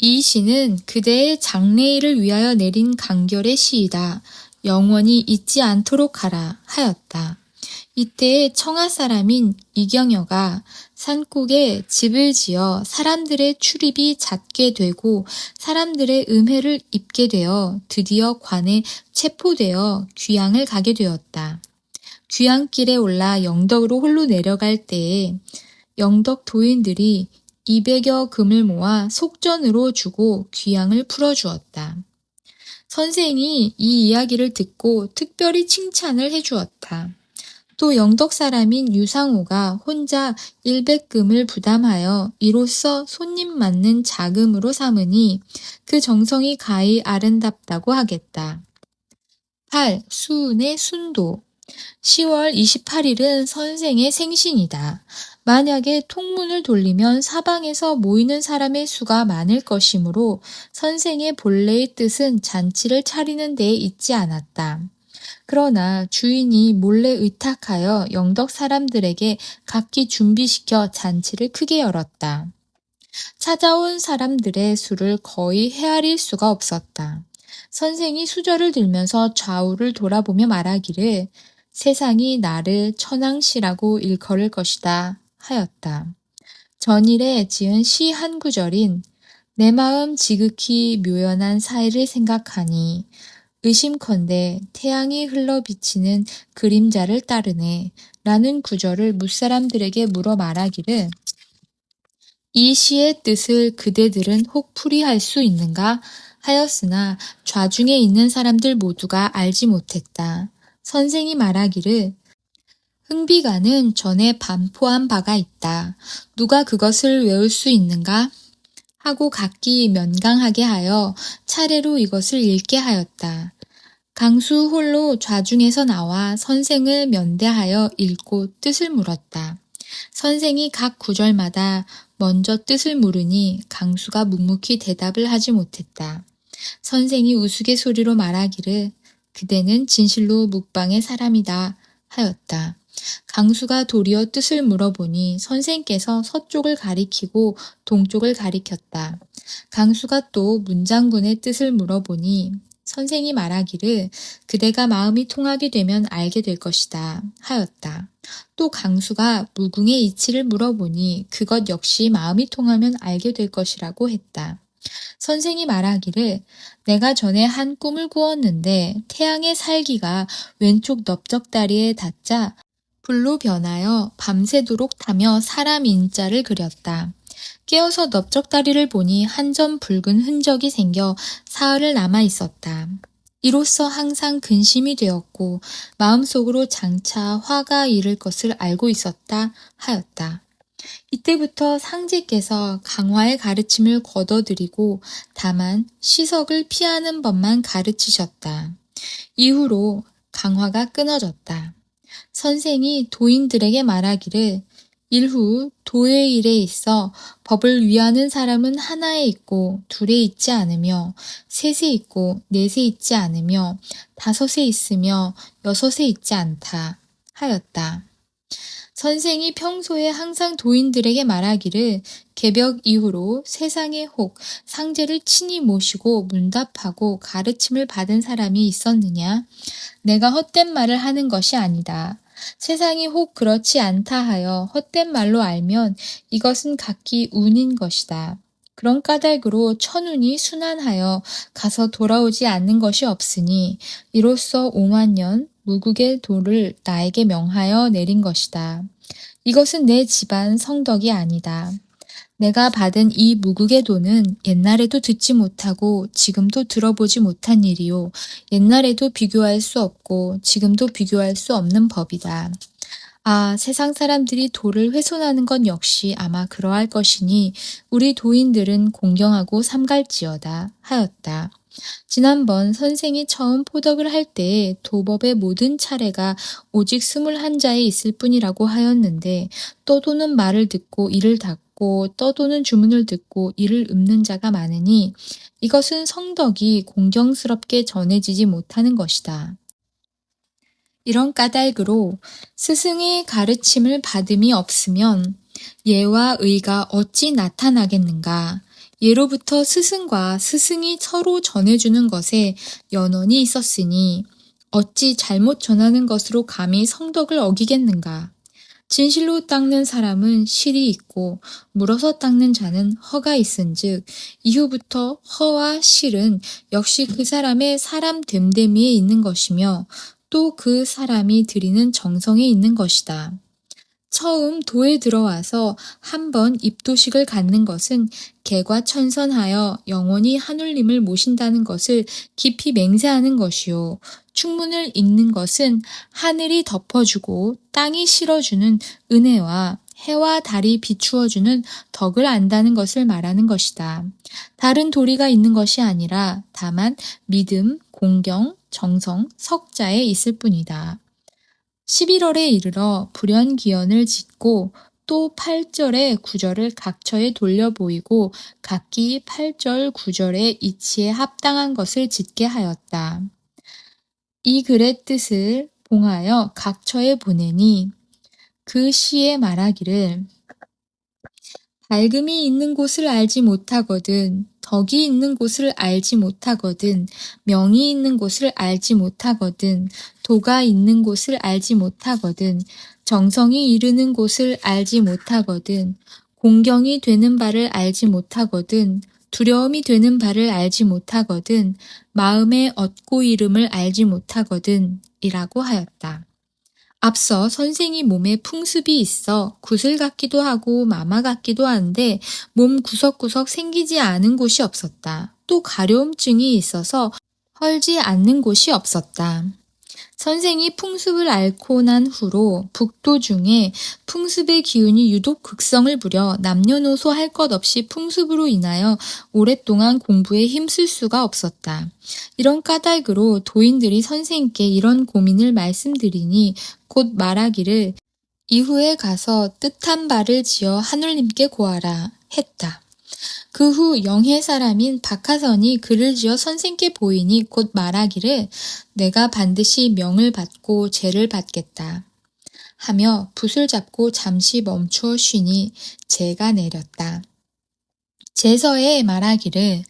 이 시는 그대의 장래일을 위하여 내린 강결의 시이다. 영원히 잊지 않도록 하라 하였다. 이때에 청하 사람인 이경여가 산골에 집을 지어 사람들의 출입이 잦게 되고 사람들의 음해를 입게 되어 드디어 관에 체포되어 귀양을 가게 되었다. 귀양길에 올라 영덕으로 홀로 내려갈 때에 영덕 도인들이 200여 금을 모아 속전으로 주고 귀양을 풀어주었다. 선생이 이 이야기를 듣고 특별히 칭찬을 해주었다. 또 영덕 사람인 유상호가 혼자 100금을 부담하여 이로써 손님 맞는 자금으로 삼으니 그 정성이 가히 아름답다고 하겠다. 8. 수은의 순도 10월 28일은 선생의 생신이다. 만약에 통문을 돌리면 사방에서 모이는 사람의 수가 많을 것이므로 선생의 본래의 뜻은 잔치를 차리는 데에 있지 않았다. 그러나 주인이 몰래 의탁하여 영덕 사람들에게 각기 준비시켜 잔치를 크게 열었다. 찾아온 사람들의 수를 거의 헤아릴 수가 없었다. 선생이 수저를 들면서 좌우를 돌아보며 말하기를 세상이 나를 천황시라고 일컬을 것이다 하였다. 전일에 지은 시 한 구절인 내 마음 지극히 묘연한 사이를 생각하니 의심컨대 태양이 흘러 비치는 그림자를 따르네 라는 구절을 뭇사람들에게 물어 말하기를 이 시의 뜻을 그대들은 혹 풀이할 수 있는가 하였으나 좌중에 있는 사람들 모두가 알지 못했다. 선생이 말하기를 흥비가는 전에 반포한 바가 있다. 누가 그것을 외울 수 있는가? 하고 각기 면강하게 하여 차례로 이것을 읽게 하였다. 강수 홀로 좌중에서 나와 선생을 면대하여 읽고 뜻을 물었다. 선생이 각 구절마다 먼저 뜻을 물으니 강수가 묵묵히 대답을 하지 못했다. 선생이 우스갯소리로 말하기를 그대는 진실로 묵방의 사람이다 하였다. 강수가 도리어 뜻을 물어보니 선생께서 서쪽을 가리키고 동쪽을 가리켰다. 강수가 또 문장군의 뜻을 물어보니 선생이 말하기를 그대가 마음이 통하게 되면 알게 될 것이다 하였다. 또 강수가 무궁의 이치를 물어보니 그것 역시 마음이 통하면 알게 될 것이라고 했다. 선생이 말하기를 내가 전에 한 꿈을 꾸었는데 태양의 살기가 왼쪽 넓적다리에 닿자 불로 변하여 밤새도록 타며 사람 인자를 그렸다. 깨어서 넓적다리를 보니 한 점 붉은 흔적이 생겨 사흘을 남아 있었다. 이로써 항상 근심이 되었고 마음속으로 장차 화가 이를 것을 알고 있었다 하였다. 이때부터 상제께서 강화의 가르침을 거둬들이고 다만 시석을 피하는 법만 가르치셨다. 이후로 강화가 끊어졌다. 선생이 도인들에게 말하기를 일후 도의 일에 있어 법을 위하는 사람은 하나에 있고 둘에 있지 않으며 셋에 있고 넷에 있지 않으며 다섯에 있으며 여섯에 있지 않다 하였다. 선생이 평소에 항상 도인들에게 말하기를 개벽 이후로 세상에 혹 상제를 친히 모시고 문답하고 가르침을 받은 사람이 있었느냐? 내가 헛된 말을 하는 것이 아니다. 세상이 혹 그렇지 않다 하여 헛된 말로 알면 이것은 각기 운인 것이다. 그런 까닭으로 천운이 순환하여 가서 돌아오지 않는 것이 없으니 이로써 5만년 무국의 도를 나에게 명하여 내린 것이다. 이것은 내 집안 성덕이 아니다. 내가 받은 이 무국의 도는 옛날에도 듣지 못하고 지금도 들어보지 못한 일이요. 옛날에도 비교할 수 없고 지금도 비교할 수 없는 법이다. 세상 사람들이 도를 훼손하는 건 역시 아마 그러할 것이니 우리 도인들은 공경하고 삼갈지어다 하였다. 지난번 선생이 처음 포덕을 할 때에 도법의 모든 차례가 오직 21자에 있을 뿐이라고 하였는데 떠도는 말을 듣고 이를 닫고 떠도는 주문을 듣고 이를 읊는 자가 많으니 이것은 성덕이 공경스럽게 전해지지 못하는 것이다. 이런 까닭으로 스승의 가르침을 받음이 없으면 예와 의가 어찌 나타나겠는가. 예로부터 스승과 스승이 서로 전해주는 것에 연원이 있었으니 어찌 잘못 전하는 것으로 감히 성덕을 어기겠는가. 진실로 닦는 사람은 실이 있고 물어서 닦는 자는 허가 있은즉 이후부터 허와 실은 역시 그 사람의 사람 됨됨이에 있는 것이며 또 그 사람이 드리는 정성에 있는 것이다. 처음 도에 들어와서 한번 입도식을 갖는 것은 개과천선하여 영원히 하늘님을 모신다는 것을 깊이 맹세하는 것이요. 충문을 읽는 것은 하늘이 덮어주고 땅이 실어주는 은혜와 해와 달이 비추어주는 덕을 안다는 것을 말하는 것이다. 다른 도리가 있는 것이 아니라 다만 믿음, 공경, 정성, 석자에 있을 뿐이다. 11월에 이르러 불연기연을 짓고 또 8절의 구절을 각처에 돌려 보이고 각기 8절, 9절의 이치에 합당한 것을 짓게 하였다. 이 글의 뜻을 봉하여 각처에 보내니 그 시에 말하기를 밝음이 있는 곳을 알지 못하거든 덕이 있는 곳을 알지 못하거든 명이 있는 곳을 알지 못하거든 도가 있는 곳을 알지 못하거든 정성이 이르는 곳을 알지 못하거든 공경이 되는 바를 알지 못하거든 두려움이 되는 바를 알지 못하거든 마음의 얻고 이름을 알지 못하거든 이라고 하였다. 앞서 선생이 몸에 풍습이 있어 구슬 같기도 하고 마마 같기도 한데 몸 구석구석 생기지 않은 곳이 없었다. 또 가려움증이 있어서 헐지 않는 곳이 없었다. 선생이 풍습을 앓고 난 후로 북도 중에 풍습의 기운이 유독 극성을 부려 남녀노소 할 것 없이 풍습으로 인하여 오랫동안 공부에 힘쓸 수가 없었다. 이런 까닭으로 도인들이 선생께 이런 고민을 말씀드리니 곧 말하기를 이후에 가서 뜻한 바를 지어 하늘님께 고하라 했다. 그 후 영해 사람인 박하선이 글을 지어 선생께 보이니 곧 말하기를 내가 반드시 명을 받고 제를 받겠다 하며 붓을 잡고 잠시 멈추어 쉬니 제가 내렸다. 제서에 말하기를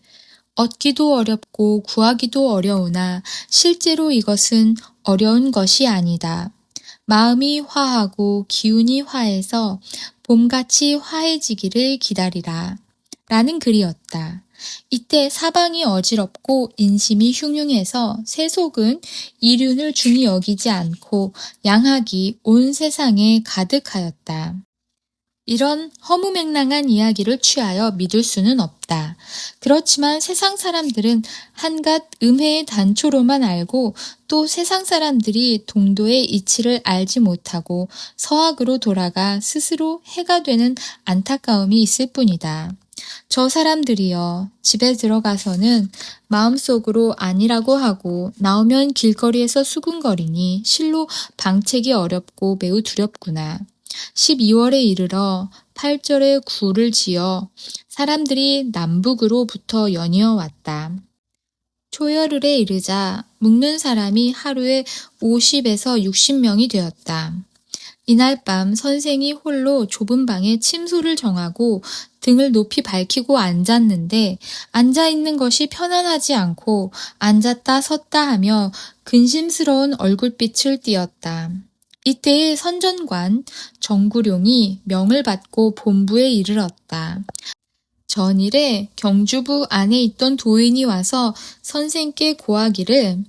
얻기도 어렵고 구하기도 어려우나 실제로 이것은 어려운 것이 아니다. 마음이 화하고 기운이 화해서 봄같이 화해지기를 기다리라. 라는 글이었다. 이때 사방이 어지럽고 인심이 흉흉해서 세속은 이륜을 중히 여기지 않고 양학이 온 세상에 가득하였다. 이런 허무맹랑한 이야기를 취하여 믿을 수는 없다. 그렇지만 세상 사람들은 한갓 음해의 단초로만 알고 또 세상 사람들이 동도의 이치를 알지 못하고 서학으로 돌아가 스스로 해가 되는 안타까움이 있을 뿐이다. 저 사람들이여 집에 들어가서는 마음속으로 아니라고 하고 나오면 길거리에서 수군거리니 실로 방책이 어렵고 매우 두렵구나. 12월에 이르러 8절에 굴을 지어 사람들이 남북으로부터 연이어 왔다. 초여흘에 이르자 묵는 사람이 하루에 50에서 60명이 되었다. 이날 밤 선생이 홀로 좁은 방에 침소를 정하고 등을 높이 밝히고 앉았는데 앉아있는 것이 편안하지 않고 앉았다 섰다 하며 근심스러운 얼굴빛을 띠었다. 이때에 선전관 정구룡이 명을 받고 본부에 이르렀다. 전일에 경주부 안에 있던 도인이 와서 선생께 고하기를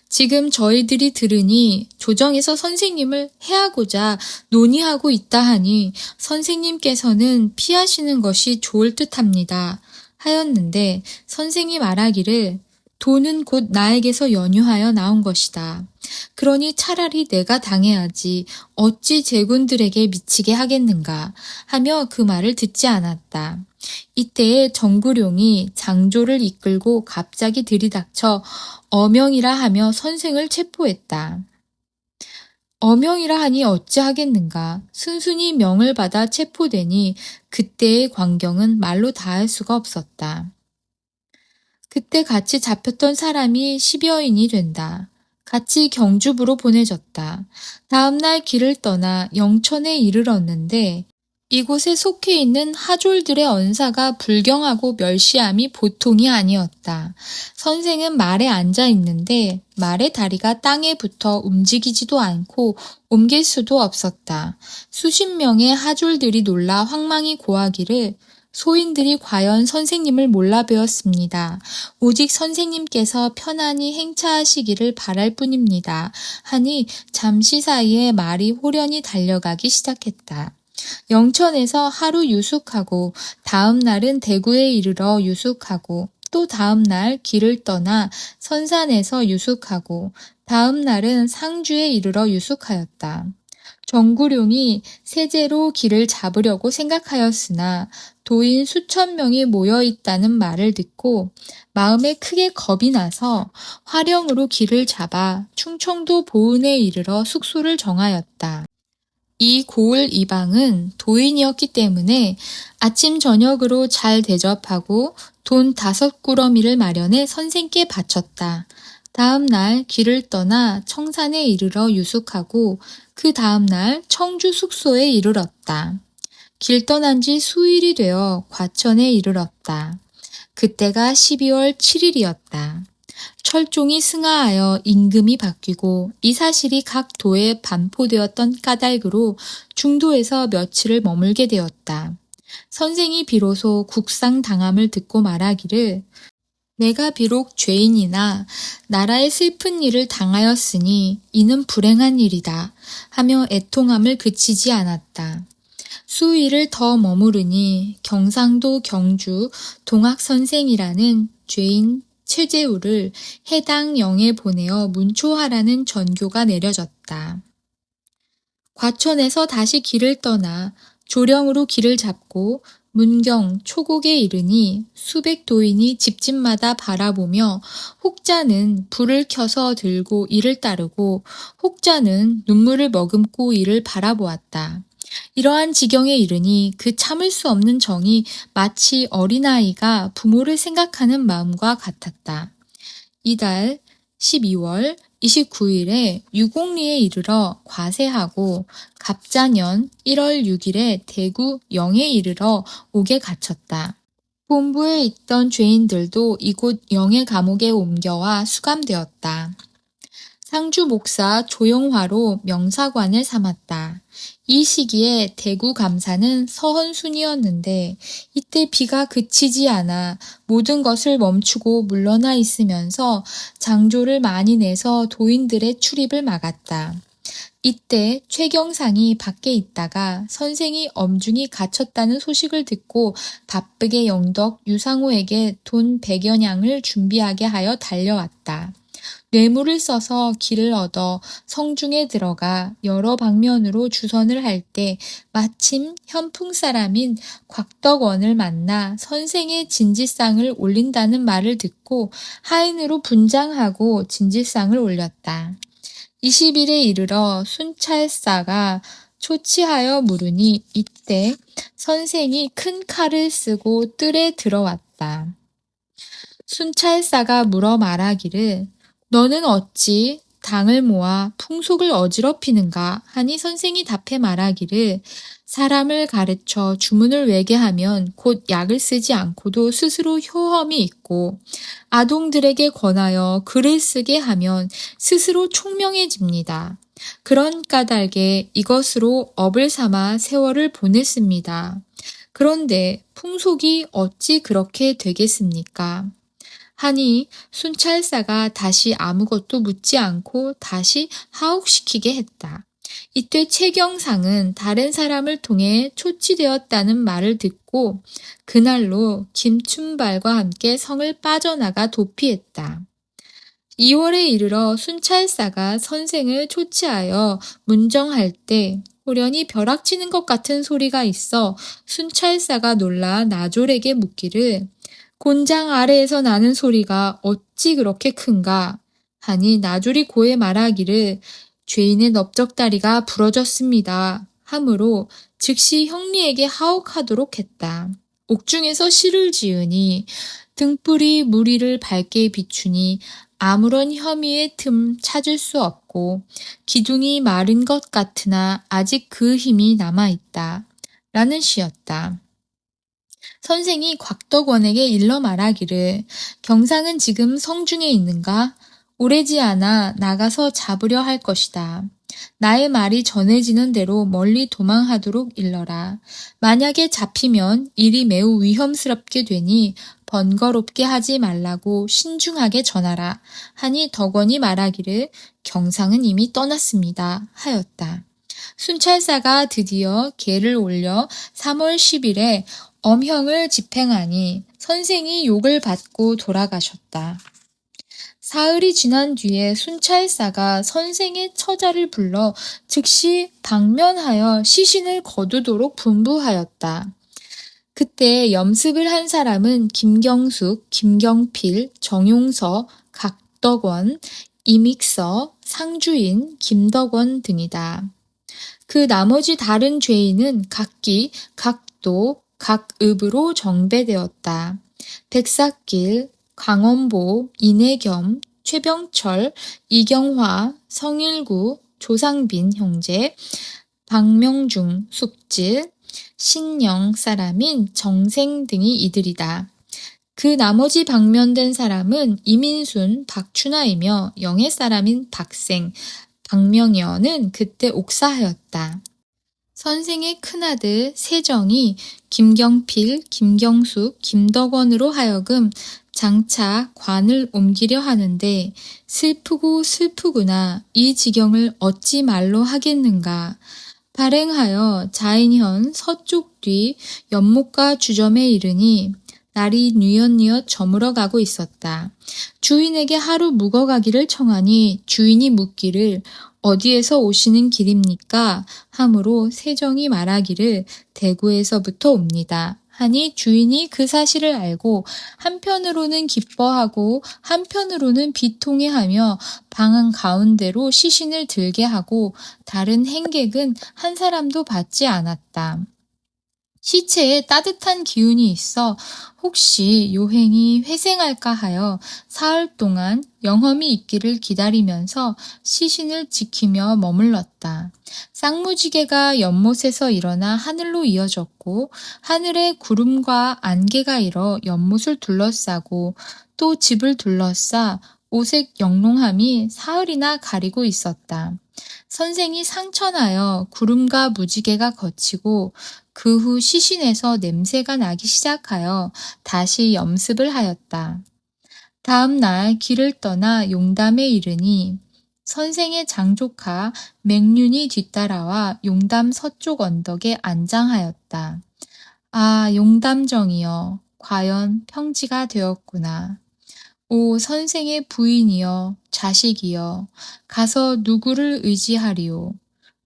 지금 저희들이 들으니 조정에서 선생님을 해하고자 논의하고 있다 하니 선생님께서는 피하시는 것이 좋을 듯합니다. 하였는데 선생이 말하기를 도는 곧 나에게서 연유하여 나온 것이다. 그러니 차라리 내가 당해야지 어찌 제군들에게 미치게 하겠는가 하며 그 말을 듣지 않았다. 이때에 정구룡이 장조를 이끌고 갑자기 들이닥쳐 어명이라 하며 선생을 체포했다. 어명이라 하니 어찌하겠는가. 순순히 명을 받아 체포되니 그때의 광경은 말로 다할 수가 없었다. 그때 같이 잡혔던 사람이 10여인이 된다. 같이 경주부로 보내졌다. 다음날 길을 떠나 영천에 이르렀는데 이곳에 속해 있는 하졸들의 언사가 불경하고 멸시함이 보통이 아니었다. 선생은 말에 앉아 있는데 말의 다리가 땅에 붙어 움직이지도 않고 옮길 수도 없었다. 수십 명의 하졸들이 놀라 황망히 고하기를 소인들이 과연 선생님을 몰라 배웠습니다. 오직 선생님께서 편안히 행차하시기를 바랄 뿐입니다. 하니 잠시 사이에 말이 호련히 달려가기 시작했다. 영천에서 하루 유숙하고 다음 날은 대구에 이르러 유숙하고 또 다음 날 길을 떠나 선산에서 유숙하고 다음 날은 상주에 이르러 유숙하였다. 정구룡이 세제로 길을 잡으려고 생각하였으나 도인 수천 명이 모여 있다는 말을 듣고 마음에 크게 겁이 나서 화령으로 길을 잡아 충청도 보은에 이르러 숙소를 정하였다. 이 고을 이방은 도인이었기 때문에 아침 저녁으로 잘 대접하고 돈 5꾸러미를 마련해 선생께 바쳤다. 다음 날 길을 떠나 청산에 이르러 유숙하고 그 다음 날 청주 숙소에 이르렀다. 길 떠난 지 수일이 되어 과천에 이르렀다. 그때가 12월 7일이었다. 철종이 승하하여 임금이 바뀌고 이 사실이 각 도에 반포되었던 까닭으로 중도에서 며칠을 머물게 되었다. 선생이 비로소 국상당함을 듣고 말하기를 내가 비록 죄인이나 나라의 슬픈 일을 당하였으니 이는 불행한 일이다 하며 애통함을 그치지 않았다. 수일을 더 머무르니 경상도 경주 동학선생이라는 죄인 최재우를 해당 영에 보내어 문초하라는 전교가 내려졌다. 과천에서 다시 길을 떠나 조령으로 길을 잡고 문경 초곡에 이르니 수백 도인이 집집마다 바라보며 혹자는 불을 켜서 들고 이를 따르고 혹자는 눈물을 머금고 이를 바라보았다. 이러한 지경에 이르니 그 참을 수 없는 정이 마치 어린아이가 부모를 생각하는 마음과 같았다. 이달 12월 29일에 유곡리에 이르러 과세하고 갑자년 1월 6일에 대구 영에 이르러 옥에 갇혔다. 본부에 있던 죄인들도 이곳 영의 감옥에 옮겨와 수감되었다. 상주 목사 조용화로 명사관을 삼았다. 이 시기에 대구 감사는 서헌순이었는데 이때 비가 그치지 않아 모든 것을 멈추고 물러나 있으면서 장조를 많이 내서 도인들의 출입을 막았다. 이때 최경상이 밖에 있다가 선생이 엄중히 갇혔다는 소식을 듣고 바쁘게 영덕 유상호에게 돈 100여냥을 준비하게 하여 달려왔다. 뇌물을 써서 길을 얻어 성중에 들어가 여러 방면으로 주선을 할 때 마침 현풍 사람인 곽덕원을 만나 선생의 진지상을 올린다는 말을 듣고 하인으로 분장하고 진지상을 올렸다. 20일에 이르러 순찰사가 초치하여 물으니 이때 선생이 큰 칼을 쓰고 뜰에 들어왔다. 순찰사가 물어 말하기를 너는 어찌 당을 모아 풍속을 어지럽히는가 하니 선생이 답해 말하기를 사람을 가르쳐 주문을 외게 하면 곧 약을 쓰지 않고도 스스로 효험이 있고 아동들에게 권하여 글을 쓰게 하면 스스로 총명해집니다. 그런 까닭에 이것으로 업을 삼아 세월을 보냈습니다. 그런데 풍속이 어찌 그렇게 되겠습니까? 하니 순찰사가 다시 아무것도 묻지 않고 다시 하옥시키게 했다. 이때 최경상은 다른 사람을 통해 초치되었다는 말을 듣고 그날로 김춘발과 함께 성을 빠져나가 도피했다. 2월에 이르러 순찰사가 선생을 초치하여 문정할 때 호련히 벼락치는 것 같은 소리가 있어 순찰사가 놀라 나졸에게 묻기를 곤장 아래에서 나는 소리가 어찌 그렇게 큰가 하니 나졸이 고에 말하기를 죄인의 넓적다리가 부러졌습니다 하므로 즉시 형리에게 하옥하도록 했다. 옥중에서 실을 지으니 등불이 무리를 밝게 비추니 아무런 혐의의 틈 찾을 수 없고 기둥이 마른 것 같으나 아직 그 힘이 남아있다. 라는 시였다. 선생이 곽덕원에게 일러 말하기를 경상은 지금 성중에 있는가? 오래지 않아 나가서 잡으려 할 것이다. 나의 말이 전해지는 대로 멀리 도망하도록 일러라. 만약에 잡히면 일이 매우 위험스럽게 되니 번거롭게 하지 말라고 신중하게 전하라. 하니 덕원이 말하기를 경상은 이미 떠났습니다. 하였다. 순찰사가 드디어 계를 올려 3월 10일에 엄형을 집행하니 선생이 욕을 받고 돌아가셨다. 사흘이 지난 뒤에 순찰사가 선생의 처자를 불러 즉시 방면하여 시신을 거두도록 분부하였다. 그때 염습을 한 사람은 김경숙, 김경필, 정용서, 각덕원, 이믹서, 상주인, 김덕원 등이다. 그 나머지 다른 죄인은 각기, 각도, 각읍으로 정배되었다. 백삭길, 강원보, 이내겸, 최병철, 이경화, 성일구, 조상빈 형제, 박명중, 숙질, 신영 사람인 정생 등이 이들이다. 그 나머지 방면된 사람은 이민순, 박춘하이며 영해 사람인 박생, 박명여는 그때 옥사하였다. 선생의 큰아들 세정이 김경필, 김경숙, 김덕원으로 하여금 장차 관을 옮기려 하는데 슬프고 슬프구나 이 지경을 어찌 말로 하겠는가. 발행하여 자인현 서쪽 뒤 연못가 주점에 이르니 날이 뉘엿뉘엿 저물어 가고 있었다. 주인에게 하루 묵어가기를 청하니 주인이 묻기를 어디에서 오시는 길입니까? 하므로 세정이 말하기를 대구에서부터 옵니다. 하니 주인이 그 사실을 알고 한편으로는 기뻐하고 한편으로는 비통해하며 방 가운데로 시신을 들게 하고 다른 행객은 한 사람도 받지 않았다. 시체에 따뜻한 기운이 있어 혹시 요행이 회생할까 하여 사흘 동안 영험이 있기를 기다리면서 시신을 지키며 머물렀다. 쌍무지개가 연못에서 일어나 하늘로 이어졌고 하늘에 구름과 안개가 일어 연못을 둘러싸고 또 집을 둘러싸 오색 영롱함이 사흘이나 가리고 있었다. 선생이 상천하여 구름과 무지개가 걷히고 그 후 시신에서 냄새가 나기 시작하여 다시 염습을 하였다. 다음 날 길을 떠나 용담에 이르니 선생의 장조카 맹륜이 뒤따라와 용담 서쪽 언덕에 안장하였다. 아, 용담정이여, 과연 평지가 되었구나. 오 선생의 부인이여, 자식이여, 가서 누구를 의지하리오.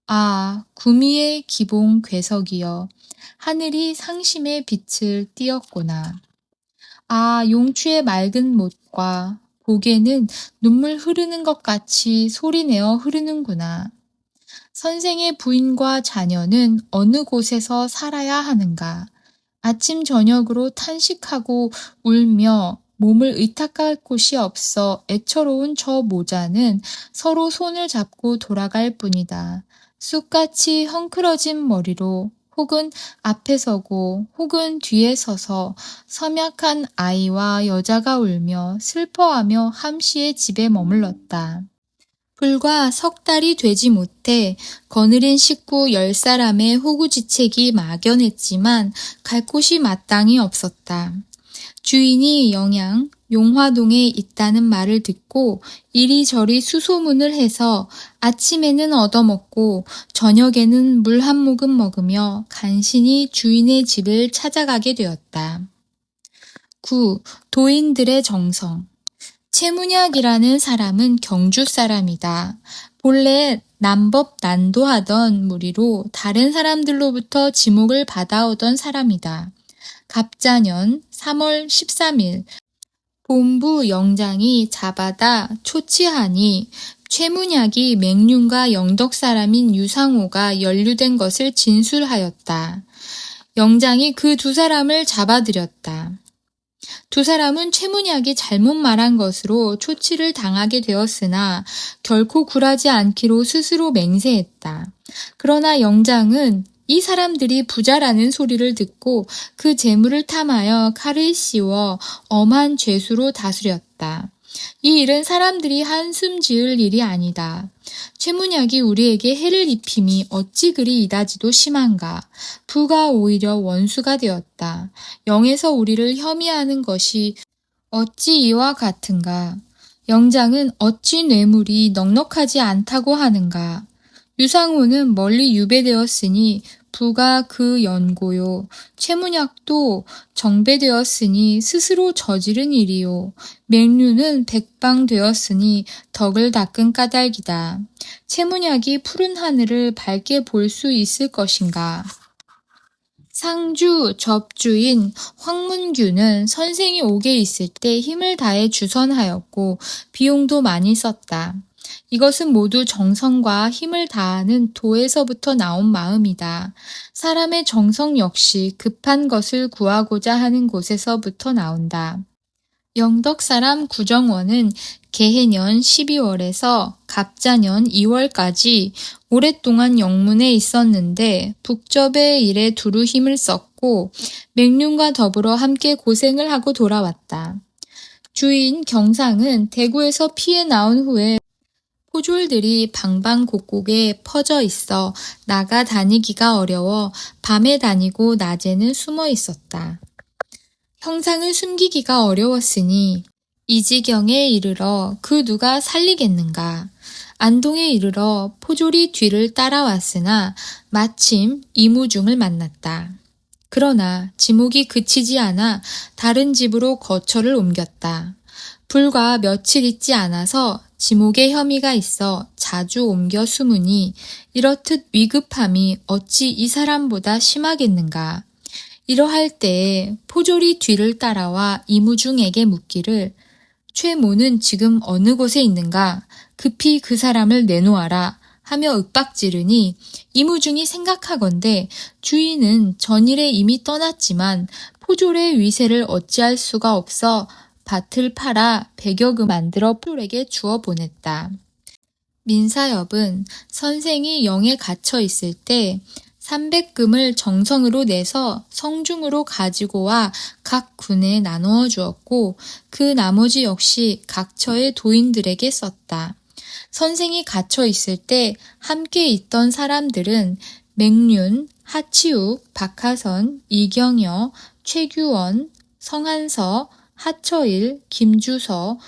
아, 구미의 기봉 괴석이여, 하늘이 상심의 빛을 띄었구나. 아, 용추의 맑은 못과 복에는 눈물 흐르는 것 같이 소리내어 흐르는구나. 선생의 부인과 자녀는 어느 곳에서 살아야 하는가. 아침 저녁으로 탄식하고 울며 몸을 의탁할 곳이 없어 애처로운 저 모자는 서로 손을 잡고 돌아갈 뿐이다. 쑥같이 헝클어진 머리로 혹은 앞에 서고 혹은 뒤에 서서 섬약한 아이와 여자가 울며 슬퍼하며 함시의 집에 머물렀다. 불과 석 달이 되지 못해 거느린 식구 10사람의 호구지책이 막연했지만 갈 곳이 마땅히 없었다. 주인이 영양, 용화동에 있다는 말을 듣고 이리저리 수소문을 해서 아침에는 얻어먹고 저녁에는 물 한 모금 먹으며 간신히 주인의 집을 찾아가게 되었다. 9. 도인들의 정성. 최문약이라는 사람은 경주 사람이다. 본래 남법난도하던 무리로 다른 사람들로부터 지목을 받아오던 사람이다. 갑자년 3월 13일 본부 영장이 잡아다 초치하니 최문약이 맹륜과 영덕 사람인 유상호가 연루된 것을 진술하였다. 영장이 그 두 사람을 잡아들였다. 두 사람은 최문약이 잘못 말한 것으로 초치를 당하게 되었으나 결코 굴하지 않기로 스스로 맹세했다. 그러나 영장은 이 사람들이 부자라는 소리를 듣고 그 재물을 탐하여 칼을 씌워 엄한 죄수로 다스렸다. 이 일은 사람들이 한숨 지을 일이 아니다. 최문약이 우리에게 해를 입힘이 어찌 그리 이다지도 심한가. 부가 오히려 원수가 되었다. 영에서 우리를 혐의하는 것이 어찌 이와 같은가. 영장은 어찌 뇌물이 넉넉하지 않다고 하는가. 유상호는 멀리 유배되었으니 부가 그 연고요. 최문약도 정배되었으니 스스로 저지른 일이요. 맹류는 백방되었으니 덕을 닦은 까닭이다. 최문약이 푸른 하늘을 밝게 볼 수 있을 것인가. 상주 접주인 황문규는 선생이 옥에 있을 때 힘을 다해 주선하였고 비용도 많이 썼다. 이것은 모두 정성과 힘을 다하는 도에서부터 나온 마음이다. 사람의 정성 역시 급한 것을 구하고자 하는 곳에서부터 나온다. 영덕 사람 구정원은 개해년 12월에서 갑자년 2월까지 오랫동안 영문에 있었는데 북접의 일에 두루 힘을 썼고 맹륜과 더불어 함께 고생을 하고 돌아왔다. 주인 경상은 대구에서 피해 나온 후에 포졸들이 방방곡곡에 퍼져 있어 나가 다니기가 어려워 밤에 다니고 낮에는 숨어 있었다. 형상을 숨기기가 어려웠으니 이지경에 이르러 그 누가 살리겠는가. 안동에 이르러 포졸이 뒤를 따라왔으나 마침 이무중을 만났다. 그러나 지목이 그치지 않아 다른 집으로 거처를 옮겼다. 불과 며칠 있지 않아서 지목에 혐의가 있어 자주 옮겨 숨으니 이렇듯 위급함이 어찌 이 사람보다 심하겠는가. 이러할 때에 포졸이 뒤를 따라와 이무중에게 묻기를 최모는 지금 어느 곳에 있는가? 급히 그 사람을 내놓아라 하며 윽박지르니 이무중이 생각하건대 주인은 전일에 이미 떠났지만 포졸의 위세를 어찌할 수가 없어 밭을 팔아 100여금 만들어 포졸에게 주어 보냈다. 민사엽은 선생이 영에 갇혀 있을 때 300금을 정성으로 내서 성중으로 가지고 와 각 군에 나누어 주었고 그 나머지 역시 각처의 도인들에게 썼다. 선생이 갇혀 있을 때 함께 있던 사람들은 맹륜, 하치욱, 박하선, 이경여, 최규원, 성한서, 하처일, 김주서,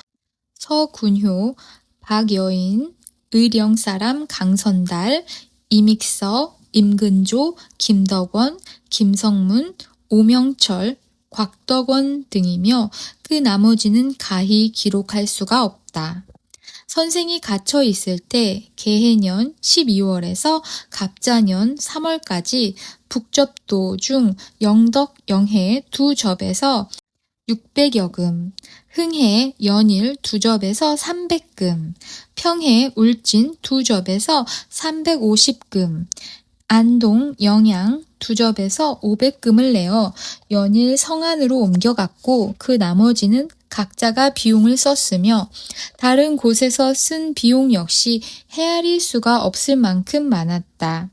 서군효, 박여인, 의령사람 강선달, 이믹서, 임근조, 김덕원, 김성문, 오명철, 곽덕원 등이며 그 나머지는 가히 기록할 수가 없다. 선생이 갇혀 있을 때 개해년 12월에서 갑자년 3월까지 북접도 중 영덕, 영해 두 접에서 600여금, 흥해, 연일 두 접에서 300금, 평해, 울진 두 접에서 350금, 안동, 영양 두 접에서 500금을 내어 연일 성안으로 옮겨갔고 그 나머지는 각자가 비용을 썼으며 다른 곳에서 쓴 비용 역시 헤아릴 수가 없을 만큼 많았다.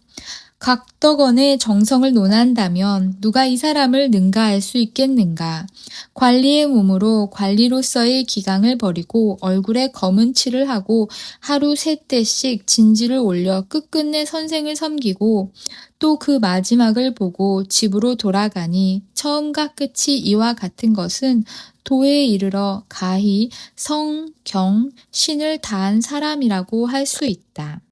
각덕원의 정성을 논한다면 누가 이 사람을 능가할 수 있겠는가. 관리의 몸으로 관리로서의 기강을 버리고 얼굴에 검은 칠을 하고 하루 3때씩 진지를 올려 끝끝내 선생을 섬기고 또 그 마지막을 보고 집으로 돌아가니 처음과 끝이 이와 같은 것은 도에 이르러 가히 성, 경, 신을 다한 사람이라고 할 수 있다.